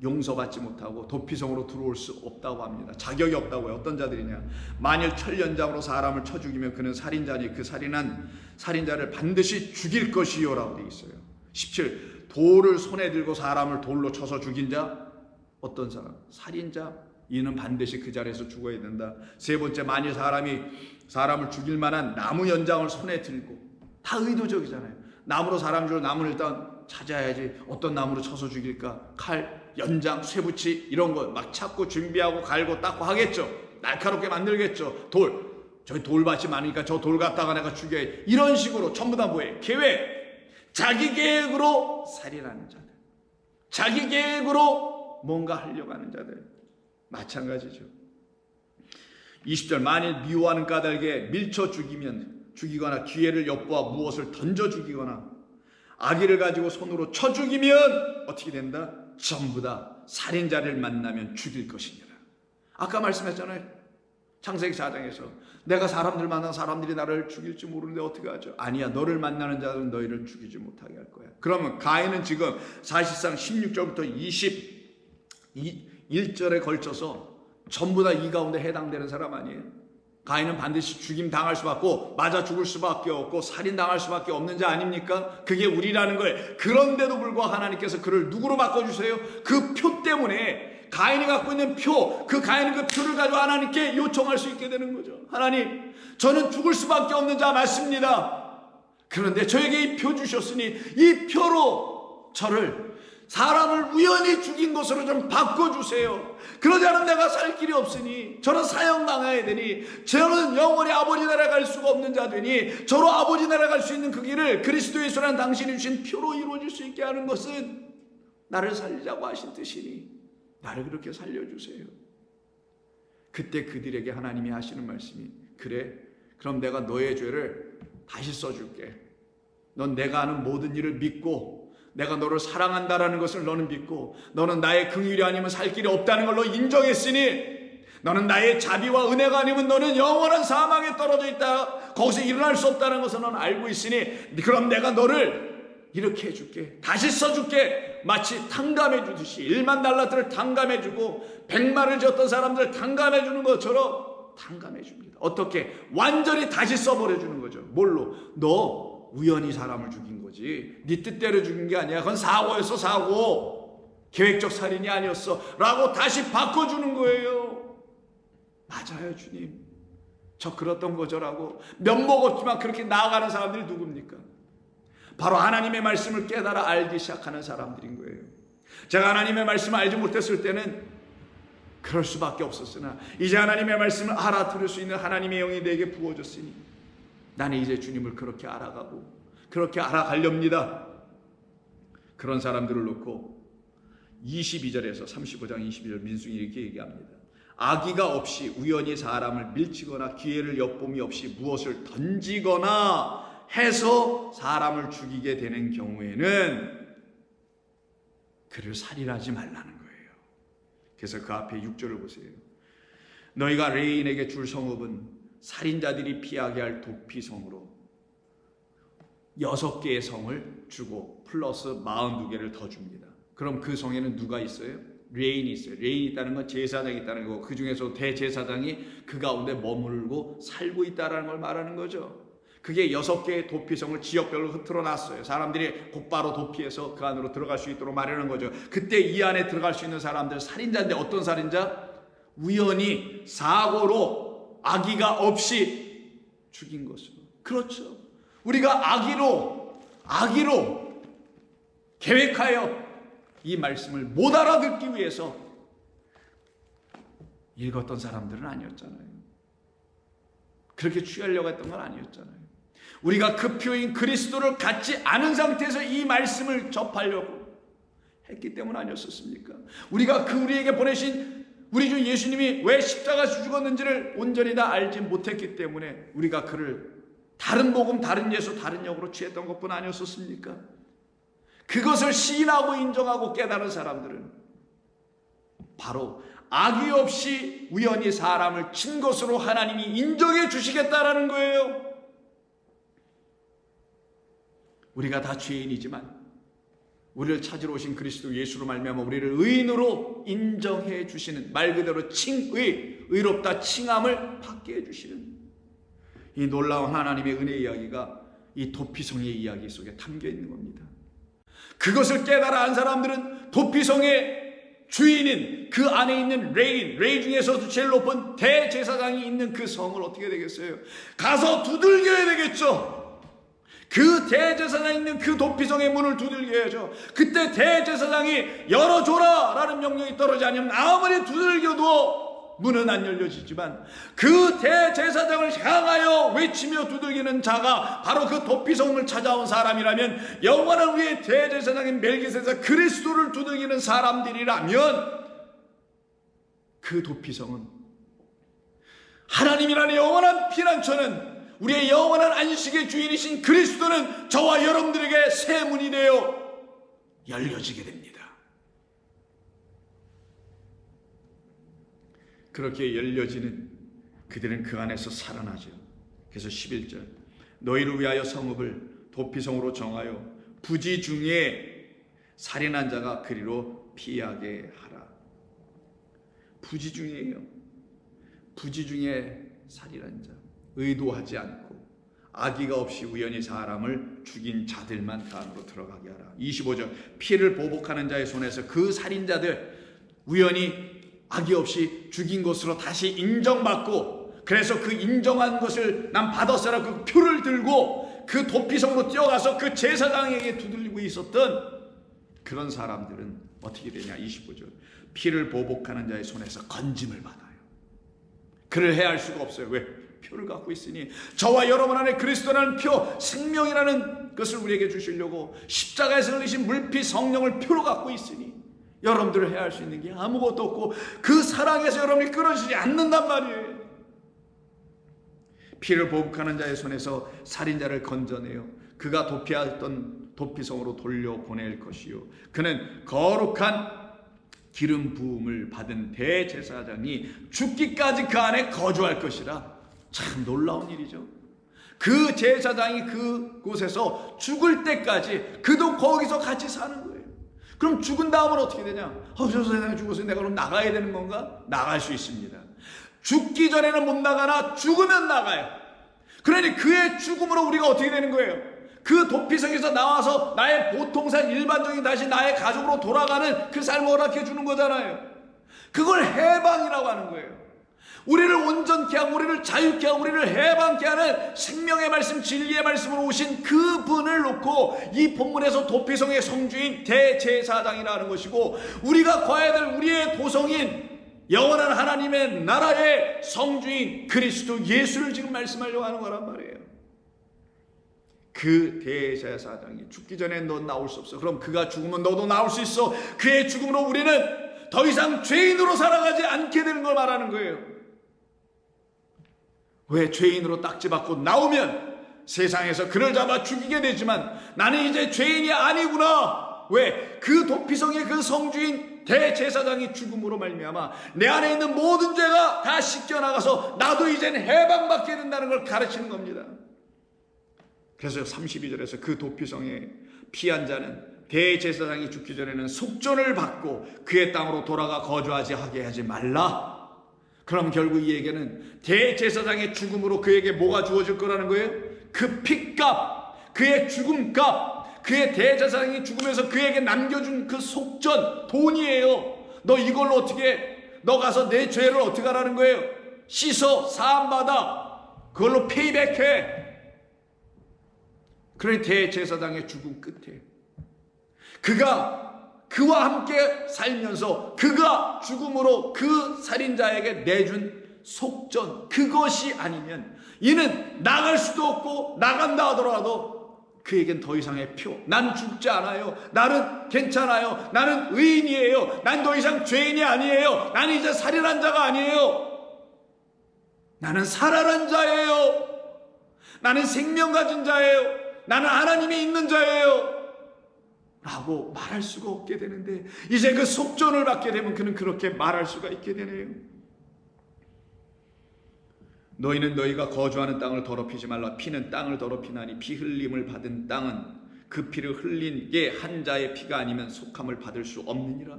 용서받지 못하고 도피성으로 들어올 수 없다고 합니다. 자격이 없다고요. 어떤 자들이냐? 만일 철연장으로 사람을 쳐 죽이면 그는 살인자니 그 살인한 살인자를 반드시 죽일 것이요 라고 되어 있어요. 17. 돌을 손에 들고 사람을 돌로 쳐서 죽인 자 어떤 사람? 살인자. 이는 반드시 그 자리에서 죽어야 된다. 세 번째, 만일 사람이 사람을 죽일 만한 나무 연장을 손에 들고, 다 의도적이잖아요. 나무로 사람 죽여 나무를 일단 찾아야지. 어떤 나무로 쳐서 죽일까? 칼, 연장, 쇠붙이 이런 거 막 찾고 준비하고 갈고 닦고 하겠죠. 날카롭게 만들겠죠. 돌, 저기 돌밭이 많으니까 저 돌 갖다가 내가 죽여야. 이런 식으로 전부 다 뭐예요? 계획. 자기 계획으로 살인하는 자들, 자기 계획으로 뭔가 하려고 하는 자들 마찬가지죠. 20절, 만일 미워하는 까닭에 밀쳐 죽이거나 기회를 엿보아 무엇을 던져 죽이거나 아기를 가지고 손으로 쳐 죽이면 어떻게 된다? 전부 다 살인자를 만나면 죽일 것이니라. 아까 말씀했잖아요. 창세기 4장에서 내가 사람들 만나 사람들이 나를 죽일지 모르는데 어떻게 하죠? 아니야, 너를 만나는 자들은 너희를 죽이지 못하게 할 거야. 그러면 가인은 지금 사실상 16절부터 21절에 걸쳐서 전부 다 이 가운데 해당되는 사람 아니에요? 가인은 반드시 죽임 당할 수밖에 없고 맞아 죽을 수밖에 없고 살인 당할 수밖에 없는 자 아닙니까? 그게 우리라는 거예요. 그런데도 불구하고 하나님께서 그를 누구로 바꿔주세요? 그 표 때문에 가인이 갖고 있는 표, 그 가인은 그 표를 가지고 하나님께 요청할 수 있게 되는 거죠. 하나님, 저는 죽을 수밖에 없는 자 맞습니다. 그런데 저에게 이 표 주셨으니 이 표로 저를 사람을 우연히 죽인 것으로 좀 바꿔주세요. 그러지 않으면 내가 살 길이 없으니 저는 사형당해야 되니 저는 영원히 아버지 나라 갈 수가 없는 자 되니 저로 아버지 나라 갈 수 있는 그 길을 그리스도 예수라는 당신이 주신 표로 이루어질 수 있게 하는 것은 나를 살리자고 하신 뜻이니 나를 그렇게 살려주세요. 그때 그들에게 하나님이 하시는 말씀이, 그래, 그럼 내가 너의 죄를 다시 써줄게. 넌 내가 하는 모든 일을 믿고 내가 너를 사랑한다라는 것을 너는 믿고 너는 나의 긍휼이 아니면 살 길이 없다는 걸 너 인정했으니 너는 나의 자비와 은혜가 아니면 너는 영원한 사망에 떨어져 있다. 거기서 일어날 수 없다는 것을 너는 알고 있으니 그럼 내가 너를 이렇게 해줄게. 다시 써줄게. 마치 탕감해 주듯이 1만 달란트를 탕감해 주고 100마를 졌던 사람들을 탕감해 주는 것처럼 탕감해 줍니다. 어떻게? 완전히 다시 써버려 주는 거죠. 뭘로? 너 우연히 사람을 죽인 거지 네 뜻대로 죽인 게 아니야. 그건 사고였어. 사고. 계획적 살인이 아니었어 라고 다시 바꿔주는 거예요. 맞아요 주님, 저 그랬던 거죠라고 면목 없지만 그렇게 나아가는 사람들이 누굽니까? 바로 하나님의 말씀을 깨달아 알기 시작하는 사람들인 거예요. 제가 하나님의 말씀을 알지 못했을 때는 그럴 수밖에 없었으나 이제 하나님의 말씀을 알아들을 수 있는 하나님의 영이 내게 부어졌으니 나는 이제 주님을 그렇게 알아가고 그렇게 알아가렵니다. 그런 사람들을 놓고 22절에서 35장 22절 민수기 이렇게 얘기합니다. 악의가 없이 우연히 사람을 밀치거나 기회를 엿봄이 없이 무엇을 던지거나 해서 사람을 죽이게 되는 경우에는 그를 살인하지 말라는 거예요. 그래서 그 앞에 6절을 보세요. 너희가 레인에게 줄 성읍은 살인자들이 피하게 할 도피성으로 6개의 성을 주고 플러스 42개를 더 줍니다. 그럼 그 성에는 누가 있어요? 레인이 있어요. 레인이 있다는 건 제사장이 있다는 거고 그 중에서 대제사장이 그 가운데 머물고 살고 있다는 걸 말하는 거죠. 그게 6개의 도피성을 지역별로 흐트러 놨어요. 사람들이 곧바로 도피해서 그 안으로 들어갈 수 있도록 마련한 거죠. 그때 이 안에 들어갈 수 있는 사람들, 살인자인데 어떤 살인자? 우연히 사고로 악의가 없이 죽인 것으로. 그렇죠. 우리가 악의로 계획하여 이 말씀을 못 알아듣기 위해서 읽었던 사람들은 아니었잖아요. 그렇게 취하려고 했던 건 아니었잖아요. 우리가 그 표인 그리스도를 갖지 않은 상태에서 이 말씀을 접하려고 했기 때문 아니었습니까? 우리가 우리에게 보내신 우리 주 예수님이 왜 십자가에서 죽었는지를 온전히 다 알지 못했기 때문에 우리가 그를 다른 복음, 다른 예수, 다른 역으로 취했던 것뿐 아니었었습니까? 그것을 시인하고 인정하고 깨달은 사람들은 바로 악의 없이 우연히 사람을 친 것으로 하나님이 인정해 주시겠다라는 거예요. 우리가 다 죄인이지만 우리를 찾으러 오신 그리스도 예수로 말미암아 우리를 의인으로 인정해 주시는, 말 그대로 칭의, 의롭다 칭함을 받게 해주시는 이 놀라운 하나님의 은혜 이야기가 이 도피성의 이야기 속에 담겨 있는 겁니다. 그것을 깨달아 안 사람들은 도피성의 주인인 그 안에 있는 레이 중에서도 제일 높은 대제사장이 있는 그 성을 어떻게 되겠어요? 가서 두들겨야 되겠죠. 그 대제사장이 있는 그 도피성의 문을 두들겨야죠. 그때 대제사장이 열어줘라 라는 명령이 떨어지지 않으면 아무리 두들겨도 문은 안 열려지지만 그 대제사장을 향하여 외치며 두들기는 자가 바로 그 도피성을 찾아온 사람이라면, 영원한 우리의 대제사장인 멜기세덱 그리스도를 두들기는 사람들이라면, 그 도피성은 하나님이라는 영원한 피난처는, 우리의 영원한 안식의 주인이신 그리스도는 저와 여러분들에게 새 문이 되어 열려지게 됩니다. 그렇게 열려지는 그들은 그 안에서 살아나죠. 그래서 11절, 너희를 위하여 성읍을 도피성으로 정하여 부지 중에 살인한 자가 그리로 피하게 하라. 부지 중에요. 부지 중에 살인한 자, 의도하지 않고 악의가 없이 우연히 사람을 죽인 자들만 그 안으로 들어가게 하라. 25절, 피를 보복하는 자의 손에서 그 살인자들 우연히 악의 없이 죽인 것으로 다시 인정받고, 그래서 그 인정한 것을 난 받았어라 그 표를 들고 그 도피성으로 뛰어가서 그 제사장에게 두들리고 있었던 그런 사람들은 어떻게 되냐. 25절, 피를 보복하는 자의 손에서 건짐을 받아요. 그를 해할 수가 없어요. 왜? 표를 갖고 있으니. 저와 여러분 안에 그리스도라는 표, 생명이라는 것을 우리에게 주시려고 십자가에서 흘리신 물피 성령을 표로 갖고 있으니 여러분들을 해할 수 있는 게 아무것도 없고 그 사랑에서 여러분이 끊어지지 않는단 말이에요. 피를 보복하는 자의 손에서 살인자를 건져내어 그가 도피하였던 도피성으로 돌려보낼 것이요, 그는 거룩한 기름 부음을 받은 대제사장이 죽기까지 그 안에 거주할 것이라. 참 놀라운 일이죠. 그 제사장이 그곳에서 죽을 때까지 그도 거기서 같이 사는 거예요. 그럼 죽은 다음은 어떻게 되냐? 저 세상에 죽어서 내가 그럼 나가야 되는 건가? 나갈 수 있습니다. 죽기 전에는 못 나가나 죽으면 나가요. 그러니 그의 죽음으로 우리가 어떻게 되는 거예요? 그 도피성에서 나와서 나의 보통산 일반적인 다시 나의 가족으로 돌아가는 그 삶을 허락해 주는 거잖아요. 그걸 해방이라고 하는 거예요. 우리를 온전케 하고 우리를 자유케 하고 우리를 해방케 하는 생명의 말씀, 진리의 말씀으로 오신 그 분을 놓고 이 본문에서 도피성의 성주인 대제사장이라는 것이고, 우리가 거해야 될 우리의 도성인 영원한 하나님의 나라의 성주인 그리스도 예수를 지금 말씀하려고 하는 거란 말이에요. 그 대제사장이 죽기 전에 넌 나올 수 없어. 그럼 그가 죽으면 너도 나올 수 있어. 그의 죽음으로 우리는 더 이상 죄인으로 살아가지 않게 되는 걸 말하는 거예요. 왜? 죄인으로 딱지받고 나오면 세상에서 그를 잡아 죽이게 되지만 나는 이제 죄인이 아니구나. 왜? 그 도피성의 그 성주인 대제사장이 죽음으로 말미암아 내 안에 있는 모든 죄가 다 씻겨나가서 나도 이젠 해방받게 된다는 걸 가르치는 겁니다. 그래서 32절에서 그 도피성에 피한 자는 대제사장이 죽기 전에는 속전을 받고 그의 땅으로 돌아가 거주하지 하게 하지 말라. 그럼 결국 이 얘기는 대제사장의 죽음으로 그에게 뭐가 주어질 거라는 거예요? 그 핏값, 그의 죽음값, 그의 대제사장이 죽으면서 그에게 남겨준 그 속전, 돈이에요. 너 이걸로 어떻게, 너 가서 내 죄를 어떻게 하라는 거예요? 씻어, 사함받아. 그걸로 페이백해. 그러니 대제사장의 죽음 끝에 그와 함께 살면서 그가 죽음으로 그 살인자에게 내준 속전, 그것이 아니면 이는 나갈 수도 없고 나간다 하더라도 그에겐 더 이상의 표, 난 죽지 않아요, 나는 괜찮아요, 나는 의인이에요, 난 더 이상 죄인이 아니에요, 나는 이제 살인한 자가 아니에요, 나는 살아난 자예요, 나는 생명 가진 자예요. 나는 하나님이 있는 자예요. 라고 말할 수가 없게 되는데, 이제 그 속전을 받게 되면 그는 그렇게 말할 수가 있게 되네요. 너희는 너희가 거주하는 땅을 더럽히지 말라. 피는 땅을 더럽히나니 피 흘림을 받은 땅은 그 피를 흘린 게 한 자의 피가 아니면 속함을 받을 수 없느니라.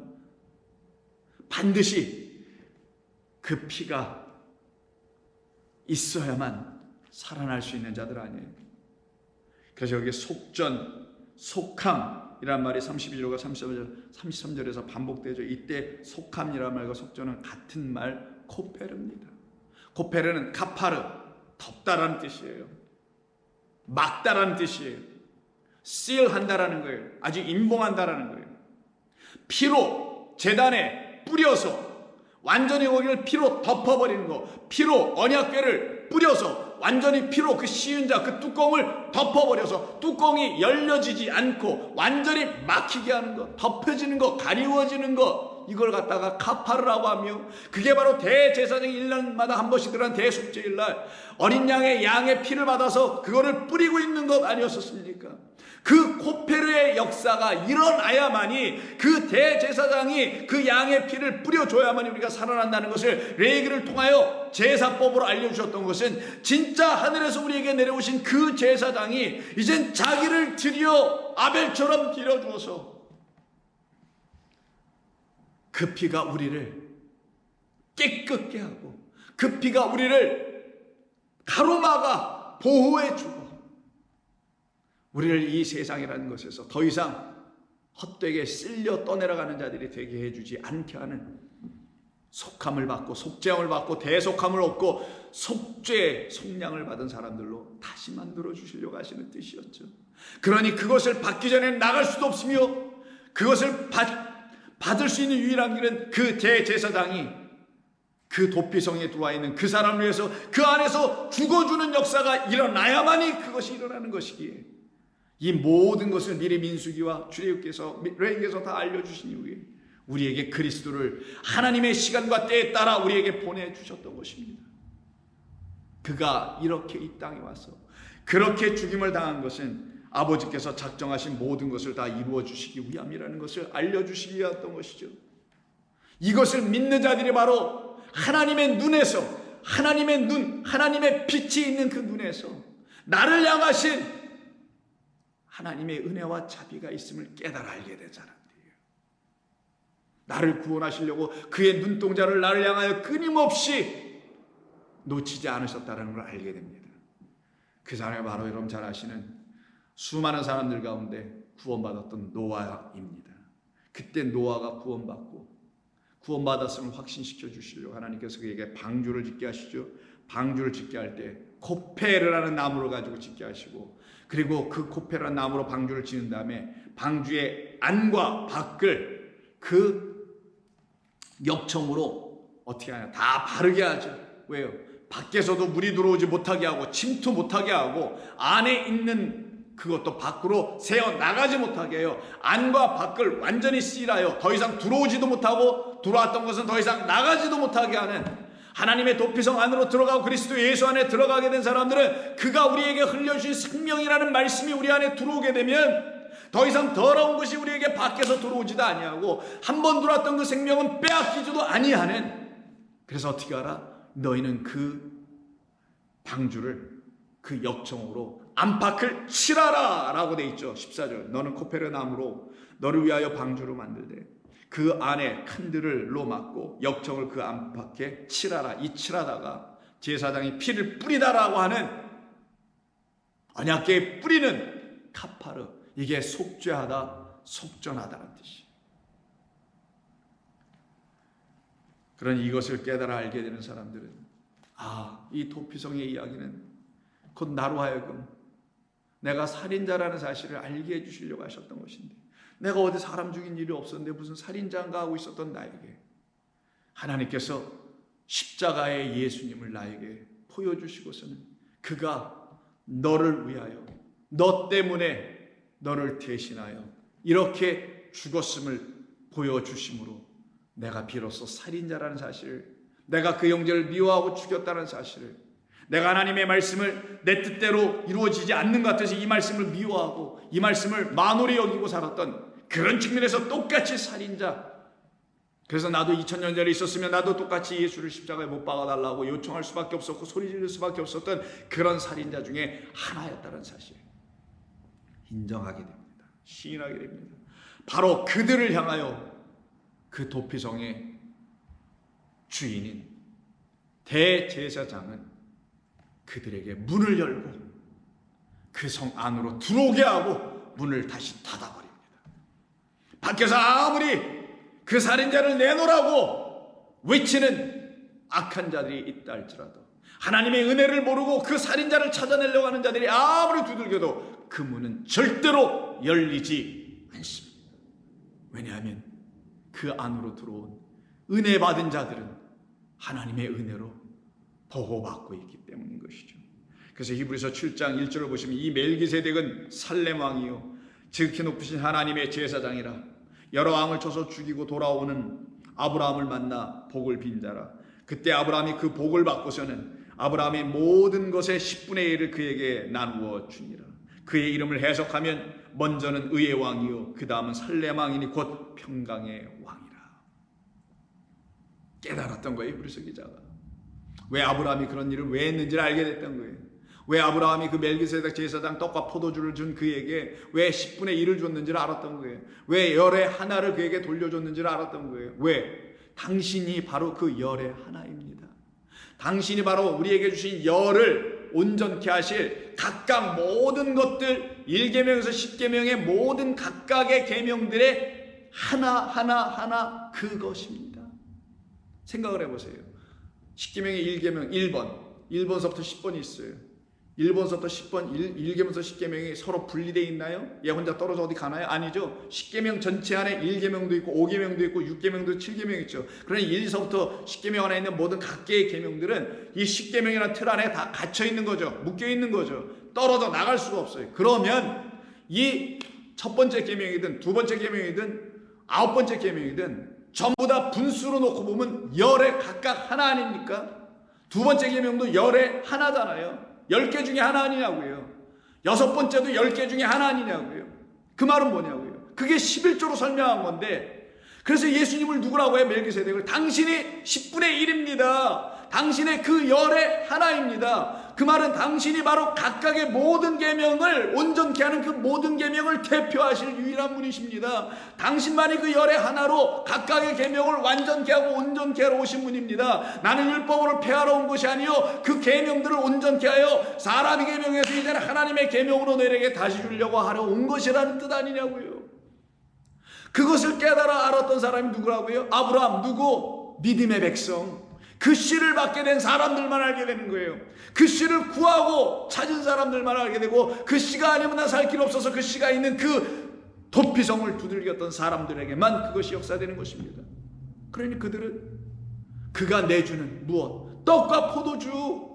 반드시 그 피가 있어야만 살아날 수 있는 자들 아니에요. 그래서 여기 속전, 속함이란 말이 31절과 33절에서 반복되죠. 이때 속함이란 말과 속전은 같은 말 코페르입니다. 코페르는 카파르, 덮다라는 뜻이에요. 막다라는 뜻이에요. 씨얼한다라는 거예요. 아주 임봉한다라는 거예요. 피로 제단에 뿌려서 완전히 거기를 피로 덮어버리는 거, 피로 언약궤를 뿌려서 완전히 피로 그 씌운 자 그 뚜껑을 덮어버려서 뚜껑이 열려지지 않고 완전히 막히게 하는 거, 덮여지는 거, 가리워지는 거, 이걸 갖다가 카파르라고 하며, 그게 바로 대제사장이 1년마다 한 번씩 들어간 대속죄일날 어린 양의 피를 받아서 그거를 뿌리고 있는 것 아니었었습니까? 그 코페르의 역사가 일어나야만이, 그 대제사장이 그 양의 피를 뿌려줘야만이 우리가 살아난다는 것을 레위기를 통하여 제사법으로 알려주셨던 것은, 진짜 하늘에서 우리에게 내려오신 그 제사장이 이젠 자기를 드려 아벨처럼 드려주어서 그 피가 우리를 깨끗게 하고 그 피가 우리를 가로막아 보호해주고 우리를 이 세상이라는 것에서 더 이상 헛되게 쓸려 떠내려가는 자들이 되게 해주지 않게 하는, 속함을 받고 속죄함을 받고 대속함을 얻고 속죄 속량을 받은 사람들로 다시 만들어 주시려고 하시는 뜻이었죠. 그러니 그것을 받기 전에 나갈 수도 없으며, 그것을 받을 수 있는 유일한 길은 그 대제사장이 그 도피성에 들어와 있는 그 사람을 위해서 그 안에서 죽어주는 역사가 일어나야만이 그것이 일어나는 것이기에, 이 모든 것을 미리 민수기와 출애굽기에서 레위기에서 다 알려주신 이후에 우리에게 그리스도를 하나님의 시간과 때에 따라 우리에게 보내주셨던 것입니다. 그가 이렇게 이 땅에 와서 그렇게 죽임을 당한 것은 아버지께서 작정하신 모든 것을 다 이루어 주시기 위함이라는 것을 알려주시기 위함이었던 것이죠. 이것을 믿는 자들이 바로 하나님의 눈에서, 하나님의 눈, 하나님의 빛이 있는 그 눈에서 나를 향하신 하나님의 은혜와 자비가 있음을 깨달아 알게 된 사람들이에요. 나를 구원하시려고 그의 눈동자를 나를 향하여 끊임없이 놓치지 않으셨다는 걸 알게 됩니다. 그 사람이 바로 여러분 잘 아시는 수많은 사람들 가운데 구원받았던 노아입니다. 그때 노아가 구원받았음을 확신시켜 주시려고 하나님께서 그에게 방주를 짓게 하시죠. 방주를 짓게 할 때 코페르라는 나무를 가지고 짓게 하시고, 그리고 그 코페르라는 나무로 방주를 짓는 다음에 방주의 안과 밖을 그 역청으로 어떻게 하냐, 다 바르게 하죠. 왜요? 밖에서도 물이 들어오지 못하게 하고 침투 못하게 하고 안에 있는 그것도 밖으로 새어 나가지 못하게 해요. 안과 밖을 완전히 씨라요. 더 이상 들어오지도 못하고 들어왔던 것은 더 이상 나가지도 못하게 하는, 하나님의 도피성 안으로 들어가고 그리스도 예수 안에 들어가게 된 사람들은 그가 우리에게 흘려주신 생명이라는 말씀이 우리 안에 들어오게 되면 더 이상 더러운 것이 우리에게 밖에서 들어오지도 아니하고 한 번 들어왔던 그 생명은 빼앗기지도 아니하는, 그래서 어떻게 알아? 너희는 그 방주를 그 역청으로 안팎을 칠하라 라고 돼 있죠. 14절. 너는 코페르 나무로 너를 위하여 방주로 만들되 그 안에 큰 들을로 막고 역청을 그 안팎에 칠하라. 이 칠하다가 제사장이 피를 뿌리다라고 하는 언약궤에 뿌리는 카파르, 이게 속죄하다, 속전하다는 뜻이에요. 그런 이것을 깨달아 알게 되는 사람들은, 아, 이 도피성의 이야기는 곧 나로 하여금 내가 살인자라는 사실을 알게 해주시려고 하셨던 것인데, 내가 어디 사람 죽인 일이 없었는데 무슨 살인자인가 하고 있었던 나에게 하나님께서 십자가의 예수님을 나에게 보여주시고서는 그가 너를 위하여, 너 때문에 너를 대신하여 이렇게 죽었음을 보여주심으로 내가 비로소 살인자라는 사실을, 내가 그 형제를 미워하고 죽였다는 사실을, 내가 하나님의 말씀을 내 뜻대로 이루어지지 않는 것 같아서 이 말씀을 미워하고 이 말씀을 만홀히 여기고 살았던 그런 측면에서 똑같이 살인자. 그래서 나도 2000년 전에 있었으면 나도 똑같이 예수를 십자가에 못 박아달라고 요청할 수밖에 없었고 소리 지를 수밖에 없었던 그런 살인자 중에 하나였다는 사실 인정하게 됩니다. 시인하게 됩니다. 바로 그들을 향하여 그 도피성의 주인인 대제사장은 그들에게 문을 열고 그 성 안으로 들어오게 하고 문을 다시 닫아버립니다. 밖에서 아무리 그 살인자를 내놓으라고 외치는 악한 자들이 있다 할지라도 하나님의 은혜를 모르고 그 살인자를 찾아내려고 하는 자들이 아무리 두들겨도 그 문은 절대로 열리지 않습니다. 왜냐하면 그 안으로 들어온 은혜 받은 자들은 하나님의 은혜로 보호받고 있기 때문인 것이죠. 그래서 히브리서 7장 1절을 보시면 이 멜기세덱은 살렘 왕이요 지극히 높으신 하나님의 제사장이라 여러 왕을 쳐서 죽이고 돌아오는 아브라함을 만나 복을 빈 자라. 그때 아브라함이 그 복을 받고서는 아브라함의 모든 것의 10분의 1을 그에게 나누어 주니라. 그의 이름을 해석하면 먼저는 의의 왕이요 그 다음은 살렘 왕이니 곧 평강의 왕이라. 깨달았던 거예요. 히브리서 기자가 왜 아브라함이 그런 일을 왜 했는지를 알게 됐던 거예요. 왜 아브라함이 그 멜기세덱 제사장 떡과 포도주를 준 그에게 왜 10분의 1을 줬는지를 알았던 거예요. 왜 열의 하나를 그에게 돌려줬는지를 알았던 거예요. 왜? 당신이 바로 그 열의 하나입니다. 당신이 바로 우리에게 주신 열을 온전케 하실 각각 모든 것들 1계명에서 10계명의 모든 각각의 계명들의 하나 그것입니다. 생각을 해보세요. 10계명의 1계명 1번서부터 10번이 있어요. 1번서부터 10번, 1계명에서 10계명이 서로 분리되어 있나요? 얘 혼자 떨어져 어디 가나요? 아니죠. 10계명 전체 안에 1계명도 있고 5계명도 있고 6계명도 7계명 있죠. 그러니 1서부터 10계명 안에 있는 모든 각계의 계명들은 이 10계명이라는 틀 안에 다 갇혀 있는 거죠. 묶여 있는 거죠. 떨어져 나갈 수가 없어요. 그러면 이 첫 번째 계명이든 두 번째 계명이든 9번째 계명이든 전부 다 분수로 놓고 보면 열의 각각 하나 아닙니까? 두 번째 계명도 열의 하나잖아요. 10개 중에 하나 아니냐고요. 6번째도 10개 중에 하나 아니냐고요. 그 말은 뭐냐고요. 그게 11조로 설명한 건데 그래서 예수님을 누구라고 해요? 멜기세덱을 당신이 10분의 1입니다. 당신의 그 열의 하나입니다. 그 말은 당신이 바로 각각의 모든 계명을 온전케 하는 그 모든 계명을 대표하실 유일한 분이십니다. 당신만이 그 열의 하나로 각각의 계명을 완전케 하고 온전케 하러 오신 분입니다. 나는 율법으로 폐하러 온 것이 아니요 그 계명들을 온전케 하여 사람의 계명에서 이제는 하나님의 계명으로 너에게 다시 주려고 하러 온 것이라는 뜻 아니냐고요. 그것을 깨달아 알았던 사람이 누구라고요? 아브라함. 누구? 믿음의 백성. 그 씨를 받게 된 사람들만 알게 되는 거예요. 그 씨를 구하고 찾은 사람들만 알게 되고 그 씨가 아니면 나 살 길 없어서 그 씨가 있는 그 도피성을 두들겼던 사람들에게만 그것이 역사되는 것입니다. 그러니 그들은 그가 내주는 무엇? 떡과 포도주.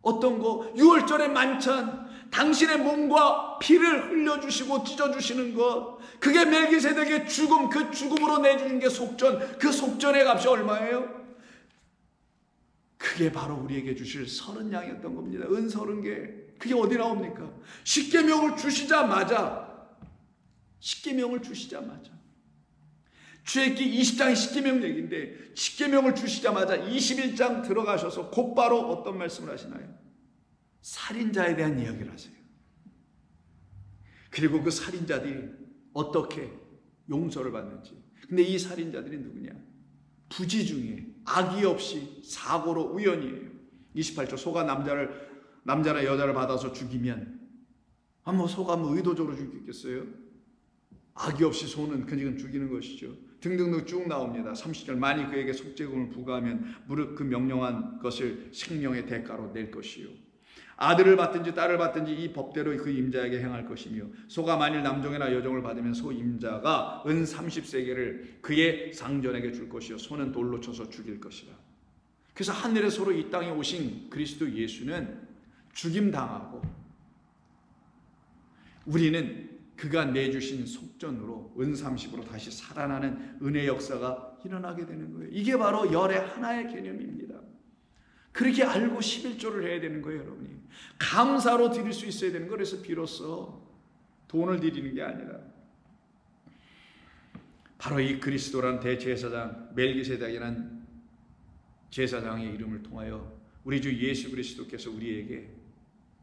어떤 거? 6월절의 만찬. 당신의 몸과 피를 흘려주시고 찢어주시는 것. 그게 멜기세덱의 죽음. 그 죽음으로 내주는 게 속전. 그 속전의 값이 얼마예요? 그게 바로 우리에게 주실 30양이었던 겁니다. 은 30개. 그게 어디 나옵니까? 십계명을 주시자마자 출애굽기 20장이 십계명 얘기인데 십계명을 주시자마자 21장 들어가셔서 곧바로 어떤 말씀을 하시나요? 살인자에 대한 이야기를 하세요. 그리고 그 살인자들이 어떻게 용서를 받는지. 근데 이 살인자들이 누구냐? 부지 중에 악의 없이 사고로 우연이에요. 28절 소가 남자나 여자를 받아서 죽이면 소가 의도적으로 죽였겠어요? 악의 없이 소는 그냥 죽이는 것이죠. 등등등 쭉 나옵니다. 30절 만일 그에게 속죄금을 부과하면 무릇 그 명령한 것을 생명의 대가로 낼 것이요. 아들을 받든지 딸을 받든지 이 법대로 그 임자에게 행할 것이며 소가 만일 남종이나 여종을 받으면 소 임자가 은 30세겔을 그의 상전에게 줄 것이요 소는 돌로 쳐서 죽일 것이라. 그래서 하늘의 소로 이 땅에 오신 그리스도 예수는 죽임당하고 우리는 그가 내주신 속전으로 은 30으로 다시 살아나는 은혜 역사가 일어나게 되는 거예요. 이게 바로 열의 하나의 개념입니다. 그렇게 알고 11조를 해야 되는 거예요, 여러분이. 감사로 드릴 수 있어야 되는 거예요. 그래서 비로소 돈을 드리는 게 아니라 바로 이 그리스도라는 대제사장, 멜기세덱이라는 제사장의 이름을 통하여 우리 주 예수 그리스도께서 우리에게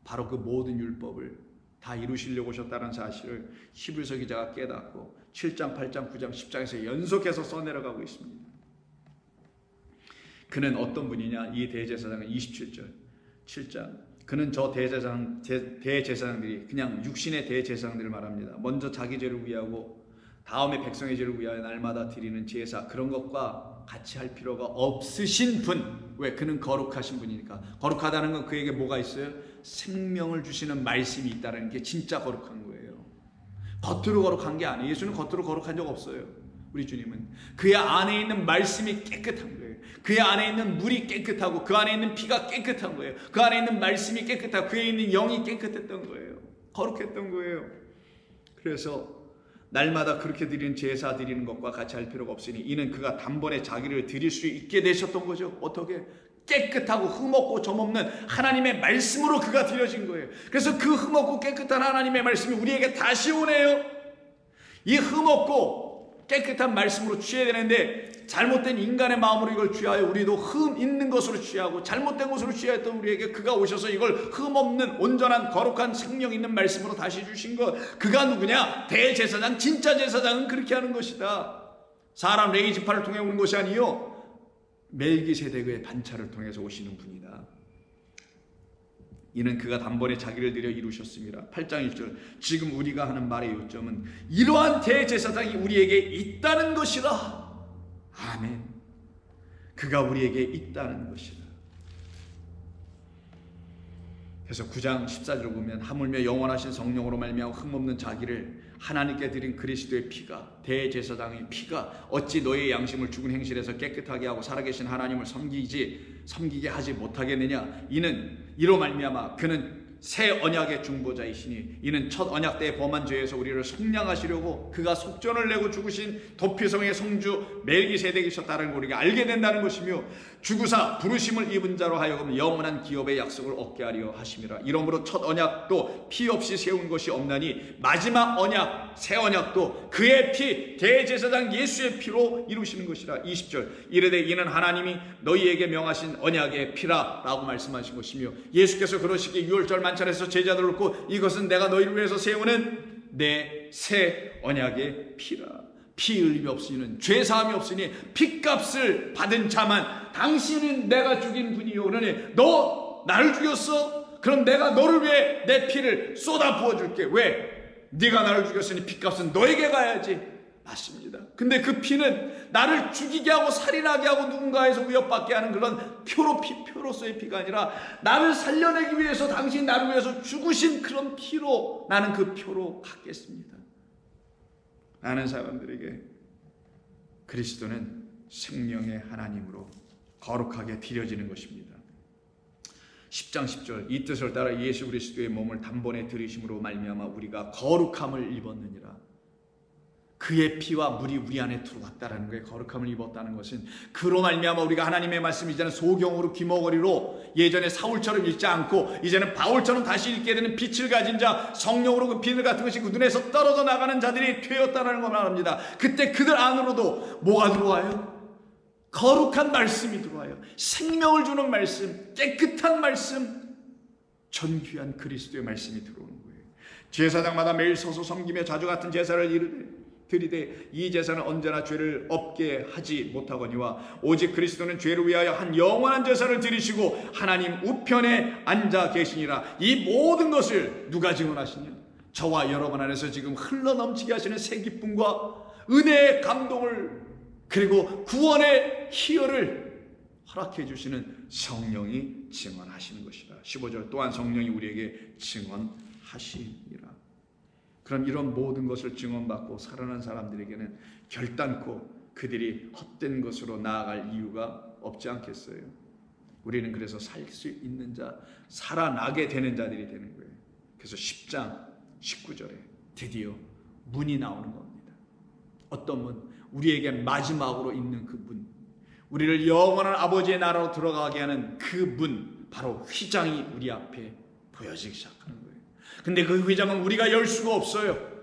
바로 그 모든 율법을 다 이루시려고 오셨다는 사실을 히브리서 기자가 깨닫고 7장, 8장, 9장, 10장에서 연속해서 써내려가고 있습니다. 그는 어떤 분이냐? 이 대제사장은 27절, 7장. 그는 저 대제사장들이 그냥 육신의 대제사장들을 말합니다. 먼저 자기 죄를 위하고 다음에 백성의 죄를 위하여 날마다 드리는 제사, 그런 것과 같이 할 필요가 없으신 분. 왜? 그는 거룩하신 분이니까. 거룩하다는 건 그에게 뭐가 있어요? 생명을 주시는 말씀이 있다는 게 진짜 거룩한 거예요. 겉으로 거룩한 게 아니에요. 예수는 겉으로 거룩한 적 없어요. 우리 주님은 그의 안에 있는 말씀이 깨끗한 거예요. 그의 안에 있는 물이 깨끗하고 그 안에 있는 피가 깨끗한 거예요. 그 안에 있는 말씀이 깨끗하고 그에 있는 영이 깨끗했던 거예요. 거룩했던 거예요. 그래서 날마다 그렇게 드리는 제사 드리는 것과 같이 할 필요가 없으니 이는 그가 단번에 자기를 드릴 수 있게 되셨던 거죠. 어떻게? 깨끗하고 흠없고 점없는 하나님의 말씀으로 그가 드려진 거예요. 그래서 그 흠없고 깨끗한 하나님의 말씀이 우리에게 다시 오네요. 이 흠없고 깨끗한 말씀으로 취해야 되는데 잘못된 인간의 마음으로 이걸 취하여 우리도 흠 있는 것으로 취하고 잘못된 것으로 취하였던 우리에게 그가 오셔서 이걸 흠없는 온전한 거룩한 생명 있는 말씀으로 다시 주신 것. 그가 누구냐? 대제사장, 진짜 제사장은 그렇게 하는 것이다. 사람 레위 지파를 통해 오는 것이 아니요 멜기세덱의 반차를 통해서 오시는 분이다. 이는 그가 단번에 자기를 드려 이루셨습니다. 8장 1절. 지금 우리가 하는 말의 요점은 이러한 대제사장이 우리에게 있다는 것이라. 아멘. 그가 우리에게 있다는 것이라. 그래서 9장 14절을 보면 하물며 영원하신 성령으로 말미암아 흠없는 자기를 하나님께 드린 그리스도의 피가, 대제사장의 피가 어찌 너의 양심을 죽은 행실에서 깨끗하게 하고 살아계신 하나님을 섬기게 하지 못하겠느냐. 이로 말미암아 그는 새 언약의 중보자이시니 이는 첫 언약 때의 범한 죄에서 우리를 속량하시려고 그가 속전을 내고 죽으신 도피성의 성주 멜기세덱이셨다는 걸 우리가 알게 된다는 것이며 주구사 부르심을 입은 자로 하여금 영원한 기업의 약속을 얻게 하려 하심이라. 이러므로 첫 언약도 피 없이 세운 것이 없나니 마지막 언약 새 언약도 그의 피 대제사장 예수의 피로 이루시는 것이라. 20절. 이르되 이는 하나님이 너희에게 명하신 언약의 피라 라고 말씀하신 것이며 예수께서 그러시기에 6월절 만찬에서 제자들을 놓고 이것은 내가 너희를 위해서 세우는 내 새 언약의 피라. 피 흘림이 없으니 죄 사함이 없으니 피값을 받은 자만. 당신은 내가 죽인 분이요. 그러니 너 나를 죽였어? 그럼 내가 너를 위해 내 피를 쏟아 부어줄게. 왜? 네가 나를 죽였으니 피값은 너에게 가야지. 맞습니다. 근데 그 피는 나를 죽이게 하고 살인하게 하고 누군가에서 위협받게 하는 그런 표로서의 피가 아니라 나를 살려내기 위해서 당신 나를 위해서 죽으신 그런 피로 나는 그 표로 갖겠습니다. 라는 사람들에게 그리스도는 생명의 하나님으로 거룩하게 드려지는 것입니다. 10장 10절. 이 뜻을 따라 예수 그리스도의 몸을 단번에 들이심으로 말미암아 우리가 거룩함을 입었느니라. 그의 피와 물이 우리 안에 들어왔다라는 거예요. 거룩함을 입었다는 것은 그로 말미암아 우리가 하나님의 말씀 이제는 소경으로 귀머거리로 예전에 사울처럼 읽지 않고 이제는 바울처럼 다시 읽게 되는 빛을 가진 자, 성령으로 그 비늘 같은 것이 그 눈에서 떨어져 나가는 자들이 되었다는 걸 말합니다. 그때 그들 안으로도 뭐가 들어와요? 거룩한 말씀이 들어와요. 생명을 주는 말씀, 깨끗한 말씀, 존귀한 그리스도의 말씀이 들어오는 거예요. 제사장마다 매일 서서 섬기며 자주 같은 제사를 드리되 이 제사는 언제나 죄를 없게 하지 못하거니와 오직 그리스도는 죄를 위하여 한 영원한 제사를 드리시고 하나님 우편에 앉아 계시니라. 이 모든 것을 누가 증언하시냐? 저와 여러분 안에서 지금 흘러넘치게 하시는 새 기쁨과 은혜의 감동을 그리고 구원의 희열을 허락해 주시는 성령이 증언하시는 것이다. 15절. 또한 성령이 우리에게 증언하시니라. 그럼 이런 모든 것을 증언받고 살아난 사람들에게는 결단코 그들이 헛된 것으로 나아갈 이유가 없지 않겠어요? 우리는 그래서 살 수 있는 자, 살아나게 되는 자들이 되는 거예요. 그래서 10장 19절에 드디어 문이 나오는 겁니다. 어떤 문? 우리에게 마지막으로 있는 그 문. 우리를 영원한 아버지의 나라로 들어가게 하는 그 문, 바로 휘장이 우리 앞에 보여지기 시작하는 거예요. 근데 그 휘장은 우리가 열 수가 없어요.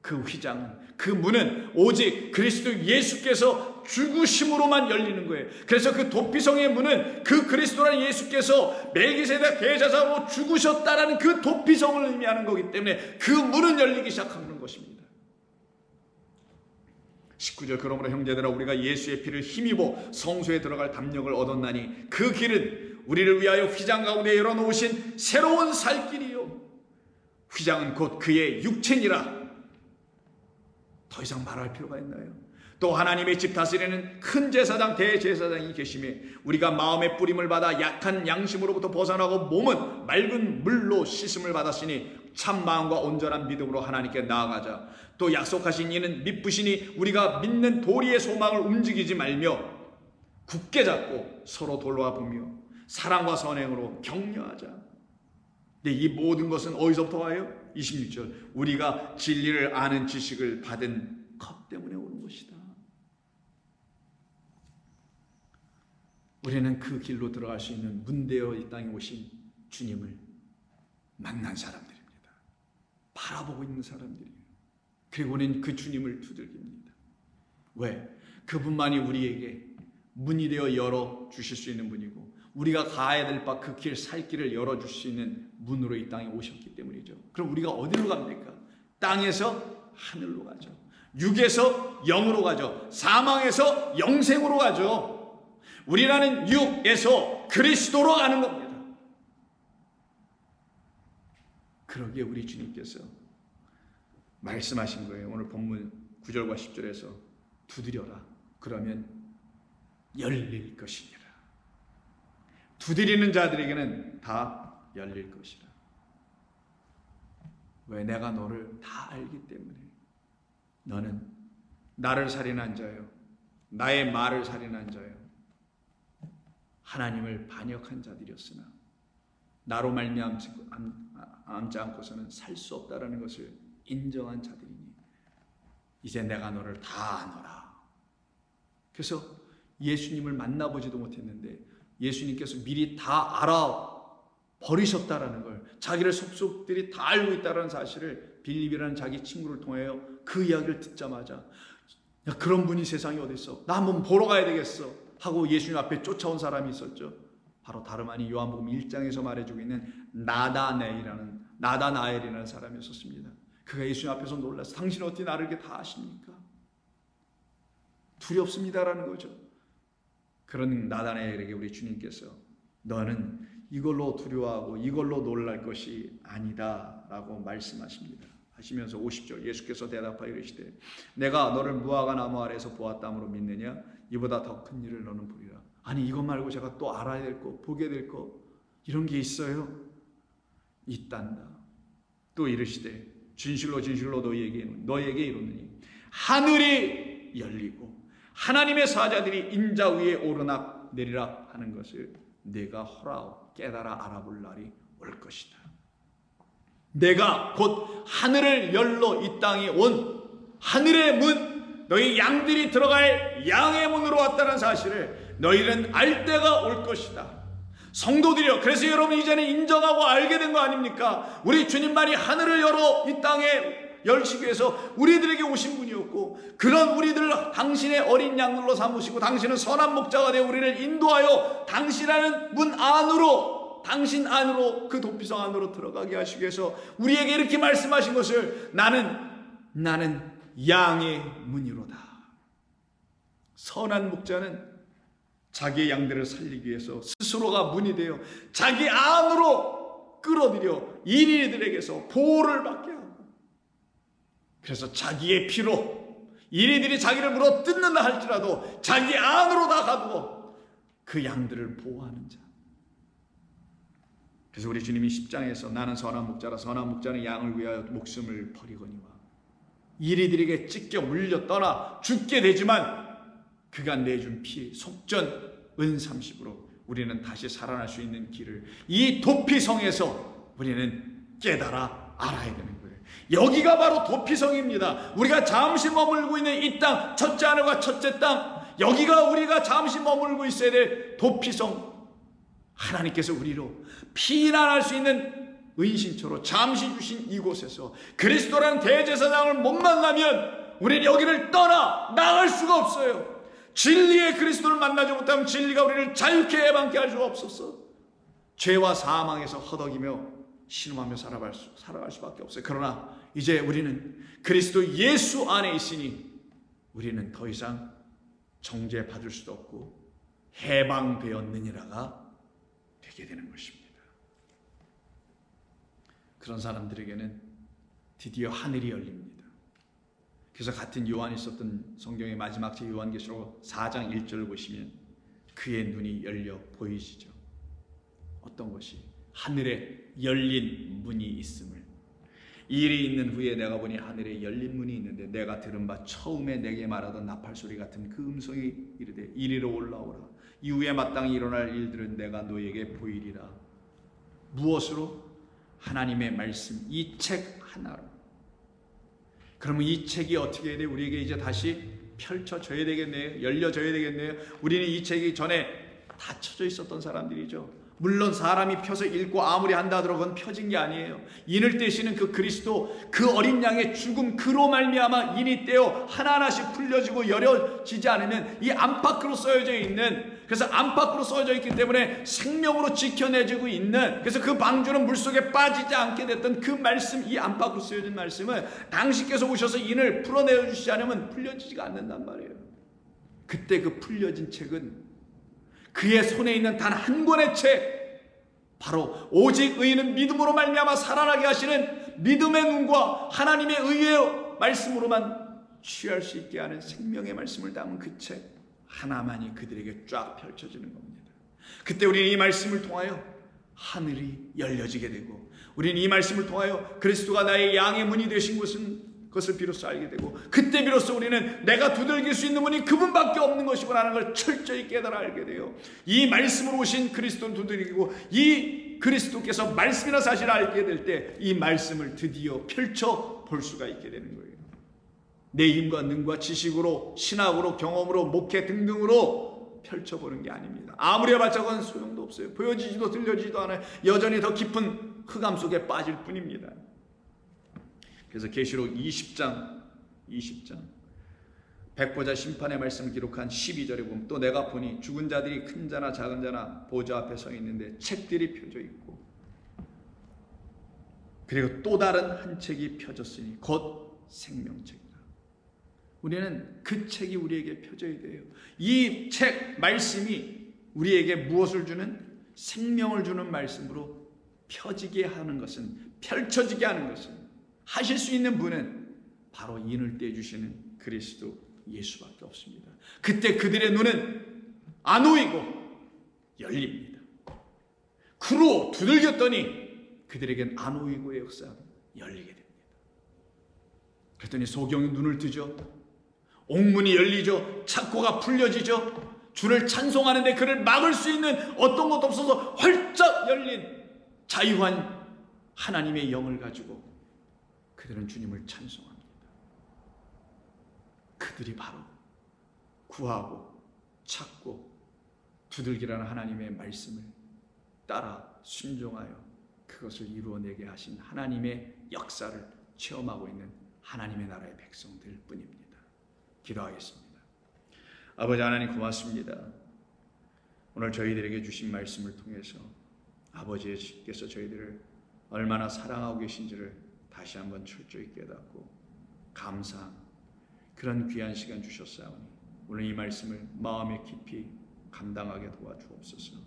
그 휘장은, 그 문은 오직 그리스도 예수께서 죽으심으로만 열리는 거예요. 그래서 그 도피성의 문은 그 그리스도라는 예수께서 멜기세덱 대제사장으로 죽으셨다라는 그 도피성을 의미하는 거기 때문에 그 문은 열리기 시작하는 것입니다. 19절, 그러므로 형제들아 우리가 예수의 피를 힘입어 성소에 들어갈 담력을 얻었나니 그 길은 우리를 위하여 휘장 가운데 열어놓으신 새로운 살 길이요, 휘장은 곧 그의 육체니라. 더 이상 말할 필요가 있나요? 또 하나님의 집 다스리는 큰 제사장 대제사장이 계심에 우리가 마음의 뿌림을 받아 약한 양심으로부터 벗어나고 몸은 맑은 물로 씻음을 받았으니 참 마음과 온전한 믿음으로 하나님께 나아가자. 또 약속하신 이는 미쁘시니 우리가 믿는 도리의 소망을 움직이지 말며 굳게 잡고 서로 돌아보며 사랑과 선행으로 격려하자. 근데 이 모든 것은 어디서부터 와요? 26절, 우리가 진리를 아는 지식을 받은 것 때문에 오는 것이다. 우리는 그 길로 들어갈 수 있는 문되어 이 땅에 오신 주님을 만난 사람들입니다. 바라보고 있는 사람들이에요. 그리고 우리는 그 주님을 두들깁니다. 왜? 그분만이 우리에게 문이 되어 열어주실 수 있는 분이고 우리가 가야 될 바 그 길, 살 길을 열어줄 수 있는 문으로 이 땅에 오셨기 때문이죠. 그럼 우리가 어디로 갑니까? 땅에서 하늘로 가죠. 육에서 영으로 가죠. 사망에서 영생으로 가죠. 우리라는 육에서 그리스도로 가는 겁니다. 그러기에 우리 주님께서 말씀하신 거예요. 오늘 본문 9절과 10절에서 두드려라. 그러면 열릴 것이니라. 두드리는 자들에게는 다 열릴 것이라. 왜? 내가 너를 다 알기 때문에. 너는 나를 살인한 자요, 나의 말을 살인한 자요, 하나님을 반역한 자들이었으나 나로 말미암지 않고서는 살 수 없다라는 것을 인정한 자들이니 이제 내가 너를 다 아노라. 그래서 예수님을 만나보지도 못했는데 예수님께서 미리 다 알아버리셨다라는 걸, 자기를 속속들이 다 알고 있다는 사실을 빌립이라는 자기 친구를 통하여 그 이야기를 듣자마자, 야, 그런 분이 세상에 어디 있어? 나 한번 보러 가야 되겠어 하고 예수님 앞에 쫓아온 사람이 있었죠. 바로 다름 아닌 요한복음 1장에서 말해주고 있는 나다나엘이라는 사람이었습니다. 그가 예수님 앞에서 놀라서 당신은 어떻게 나를 이렇게 다 아십니까? 두렵습니다라는 거죠. 그런 나다나엘에게 우리 주님께서 너는 이걸로 두려워하고 이걸로 놀랄 것이 아니다 라고 말씀하십니다. 하시면서 50절, 예수께서 대답하여 이르시되 내가 너를 무화과 나무 아래에서 보았다므로 믿느냐? 이보다 더 큰 일을 너는 보리라. 아니, 이것 말고 제가 또 알아야 될 거, 보게 될 거, 이런 게 있어요? 있단다. 또 이르시되 진실로 진실로 너희에게 이르노니 하늘이 열리고 하나님의 사자들이 인자 위에 오르락 내리락 하는 것을 내가 허라오 깨달아 알아볼 날이 올 것이다. 내가 곧 하늘을 열러 이 땅에 온 하늘의 문, 너희 양들이 들어갈 양의 문으로 왔다는 사실을 너희는 알 때가 올 것이다. 성도들이여, 그래서 여러분 이제는 인정하고 알게 된 거 아닙니까? 우리 주님만이 하늘을 열어 이 땅에 열시기 위해서 우리들에게 오신 분이었고, 그런 우리들을 당신의 어린 양들로 삼으시고 당신은 선한 목자가 되어 우리를 인도하여 당신이라는 문 안으로, 당신 안으로, 그 도피성 안으로 들어가게 하시기 위해서 우리에게 이렇게 말씀하신 것을 나는 양의 문이로다. 선한 목자는 자기의 양들을 살리기 위해서 스스로가 문이 되어 자기 안으로 끌어들여 이리들에게서 보호를 받게 하고, 그래서 자기의 피로 이리들이 자기를 물어 뜯는다 할지라도 자기 안으로 다 가두어 그 양들을 보호하는 자. 그래서 우리 주님이 10장에서 나는 선한 목자라, 선한 목자는 양을 위하여 목숨을 버리거니와 이리들에게 찢겨 물려 떠나 죽게 되지만 그가 내준 피 속전 은30으로 우리는 다시 살아날 수 있는 길을 이 도피성에서 우리는 깨달아 알아야 되는 거예요. 여기가 바로 도피성입니다. 우리가 잠시 머물고 있는 이 땅, 첫째 하늘과 첫째 땅, 여기가 우리가 잠시 머물고 있어야 될 도피성, 하나님께서 우리로 피난할 수 있는 은신처로 잠시 주신 이곳에서 그리스도라는 대제사장을 못 만나면 우리는 여기를 떠나 나갈 수가 없어요. 진리의 그리스도를 만나지 못하면 진리가 우리를 자유케 해방케 할 수가 없었어. 죄와 사망에서 허덕이며 신음하며 살아갈 수밖에 없어요. 그러나 이제 우리는 그리스도 예수 안에 있으니 우리는 더 이상 정죄받을 수도 없고 해방되었느니라가 되게 되는 것입니다. 그런 사람들에게는 드디어 하늘이 열립니다. 그래서 같은 요한이 썼던 성경의 마지막 제 요한계시록 4장 1절을 보시면 그의 눈이 열려 보이시죠. 어떤 것이? 하늘에 열린 문이 있음을. 이 일이 있는 후에 내가 보니 하늘에 열린 문이 있는데 내가 들은 바 처음에 내게 말하던 나팔소리 같은 그 음성이 이르되 이리로 올라오라. 이후에 마땅히 일어날 일들은 내가 너에게 보이리라. 무엇으로? 하나님의 말씀, 이 책 하나로. 그러면 이 책이 어떻게 해야 돼? 우리에게 이제 다시 펼쳐져야 되겠네요. 열려져야 되겠네요. 우리는 이 책이 전에 닫혀져 있었던 사람들이죠. 물론 사람이 펴서 읽고 아무리 한다 하더라도 그건 펴진 게 아니에요. 인을 떼시는 그 그리스도, 그 어린 양의 죽음, 그로 말미암아 인이 떼어 하나하나씩 풀려지고 열려지지 않으면 이 안팎으로 써여져 있는, 그래서 안팎으로 써여져 있기 때문에 생명으로 지켜내지고 있는, 그래서 그 방주는 물속에 빠지지 않게 됐던 그 말씀, 이 안팎으로 쓰여진 말씀은 당신께서 오셔서 인을 풀어내어 주시지 않으면 풀려지지가 않는단 말이에요. 그때 그 풀려진 책은 그의 손에 있는 단 한 권의 책, 바로 오직 의인은 믿음으로 말미암아 살아나게 하시는 믿음의 눈과 하나님의 의의 말씀으로만 취할 수 있게 하는 생명의 말씀을 담은 그 책 하나만이 그들에게 쫙 펼쳐지는 겁니다. 그때 우리는 이 말씀을 통하여 하늘이 열려지게 되고, 우리는 이 말씀을 통하여 그리스도가 나의 양의 문이 되신 것을 비로소 알게 되고, 그때 비로소 우리는 내가 두들길 수 있는 문이 그분밖에 없는 것이구나 하는 걸 철저히 깨달아 알게 돼요. 이 말씀으로 오신 그리스도는 두들기고, 이 그리스도께서 말씀이라는 사실을 알게 될 때 이 말씀을 드디어 펼쳐 볼 수가 있게 되는 거예요. 내 힘과 능과 지식으로, 신학으로, 경험으로, 목회 등등으로 펼쳐보는 게 아닙니다. 아무리 해봤자 그건 소용도 없어요. 보여지지도 들려지지도 않아요. 여전히 더 깊은 흑암 속에 빠질 뿐입니다. 그래서 계시록 20장 백보자 심판의 말씀을 기록한 12절에 보면 또 내가 보니 죽은 자들이 큰 자나 작은 자나 보좌 앞에 서 있는데 책들이 펴져 있고, 그리고 또 다른 한 책이 펴졌으니 곧 생명책이라. 우리는 그 책이 우리에게 펴져야 돼요. 이 책 말씀이 우리에게 무엇을 주는? 생명을 주는 말씀으로 펴지게 하는 것은, 펼쳐지게 하는 것은, 하실 수 있는 분은 바로 인을 떼주시는 그리스도 예수밖에 없습니다. 그때 그들의 눈은 안 오이고 열립니다. 그로 두들겼더니 그들에겐 안 오이고의 역사가 열리게 됩니다. 그랬더니 소경이 눈을 뜨죠. 옥문이 열리죠. 착고가 풀려지죠. 주를 찬송하는데 그를 막을 수 있는 어떤 것도 없어서 활짝 열린 자유한 하나님의 영을 가지고 그들은 주님을 찬송합니다. 그들이 바로 구하고 찾고 두들기라는 하나님의 말씀을 따라 순종하여 그것을 이루어내게 하신 하나님의 역사를 체험하고 있는 하나님의 나라의 백성들 뿐입니다. 기도하겠습니다. 아버지 하나님 고맙습니다. 오늘 저희들에게 주신 말씀을 통해서 아버지께서 저희들을 얼마나 사랑하고 계신지를 다시 한번 철저히 깨닫고 감사한 그런 귀한 시간 주셨사오니 오늘 이 말씀을 마음에 깊이 감당하게 도와주옵소서.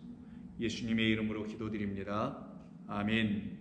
예수님의 이름으로 기도드립니다. 아멘.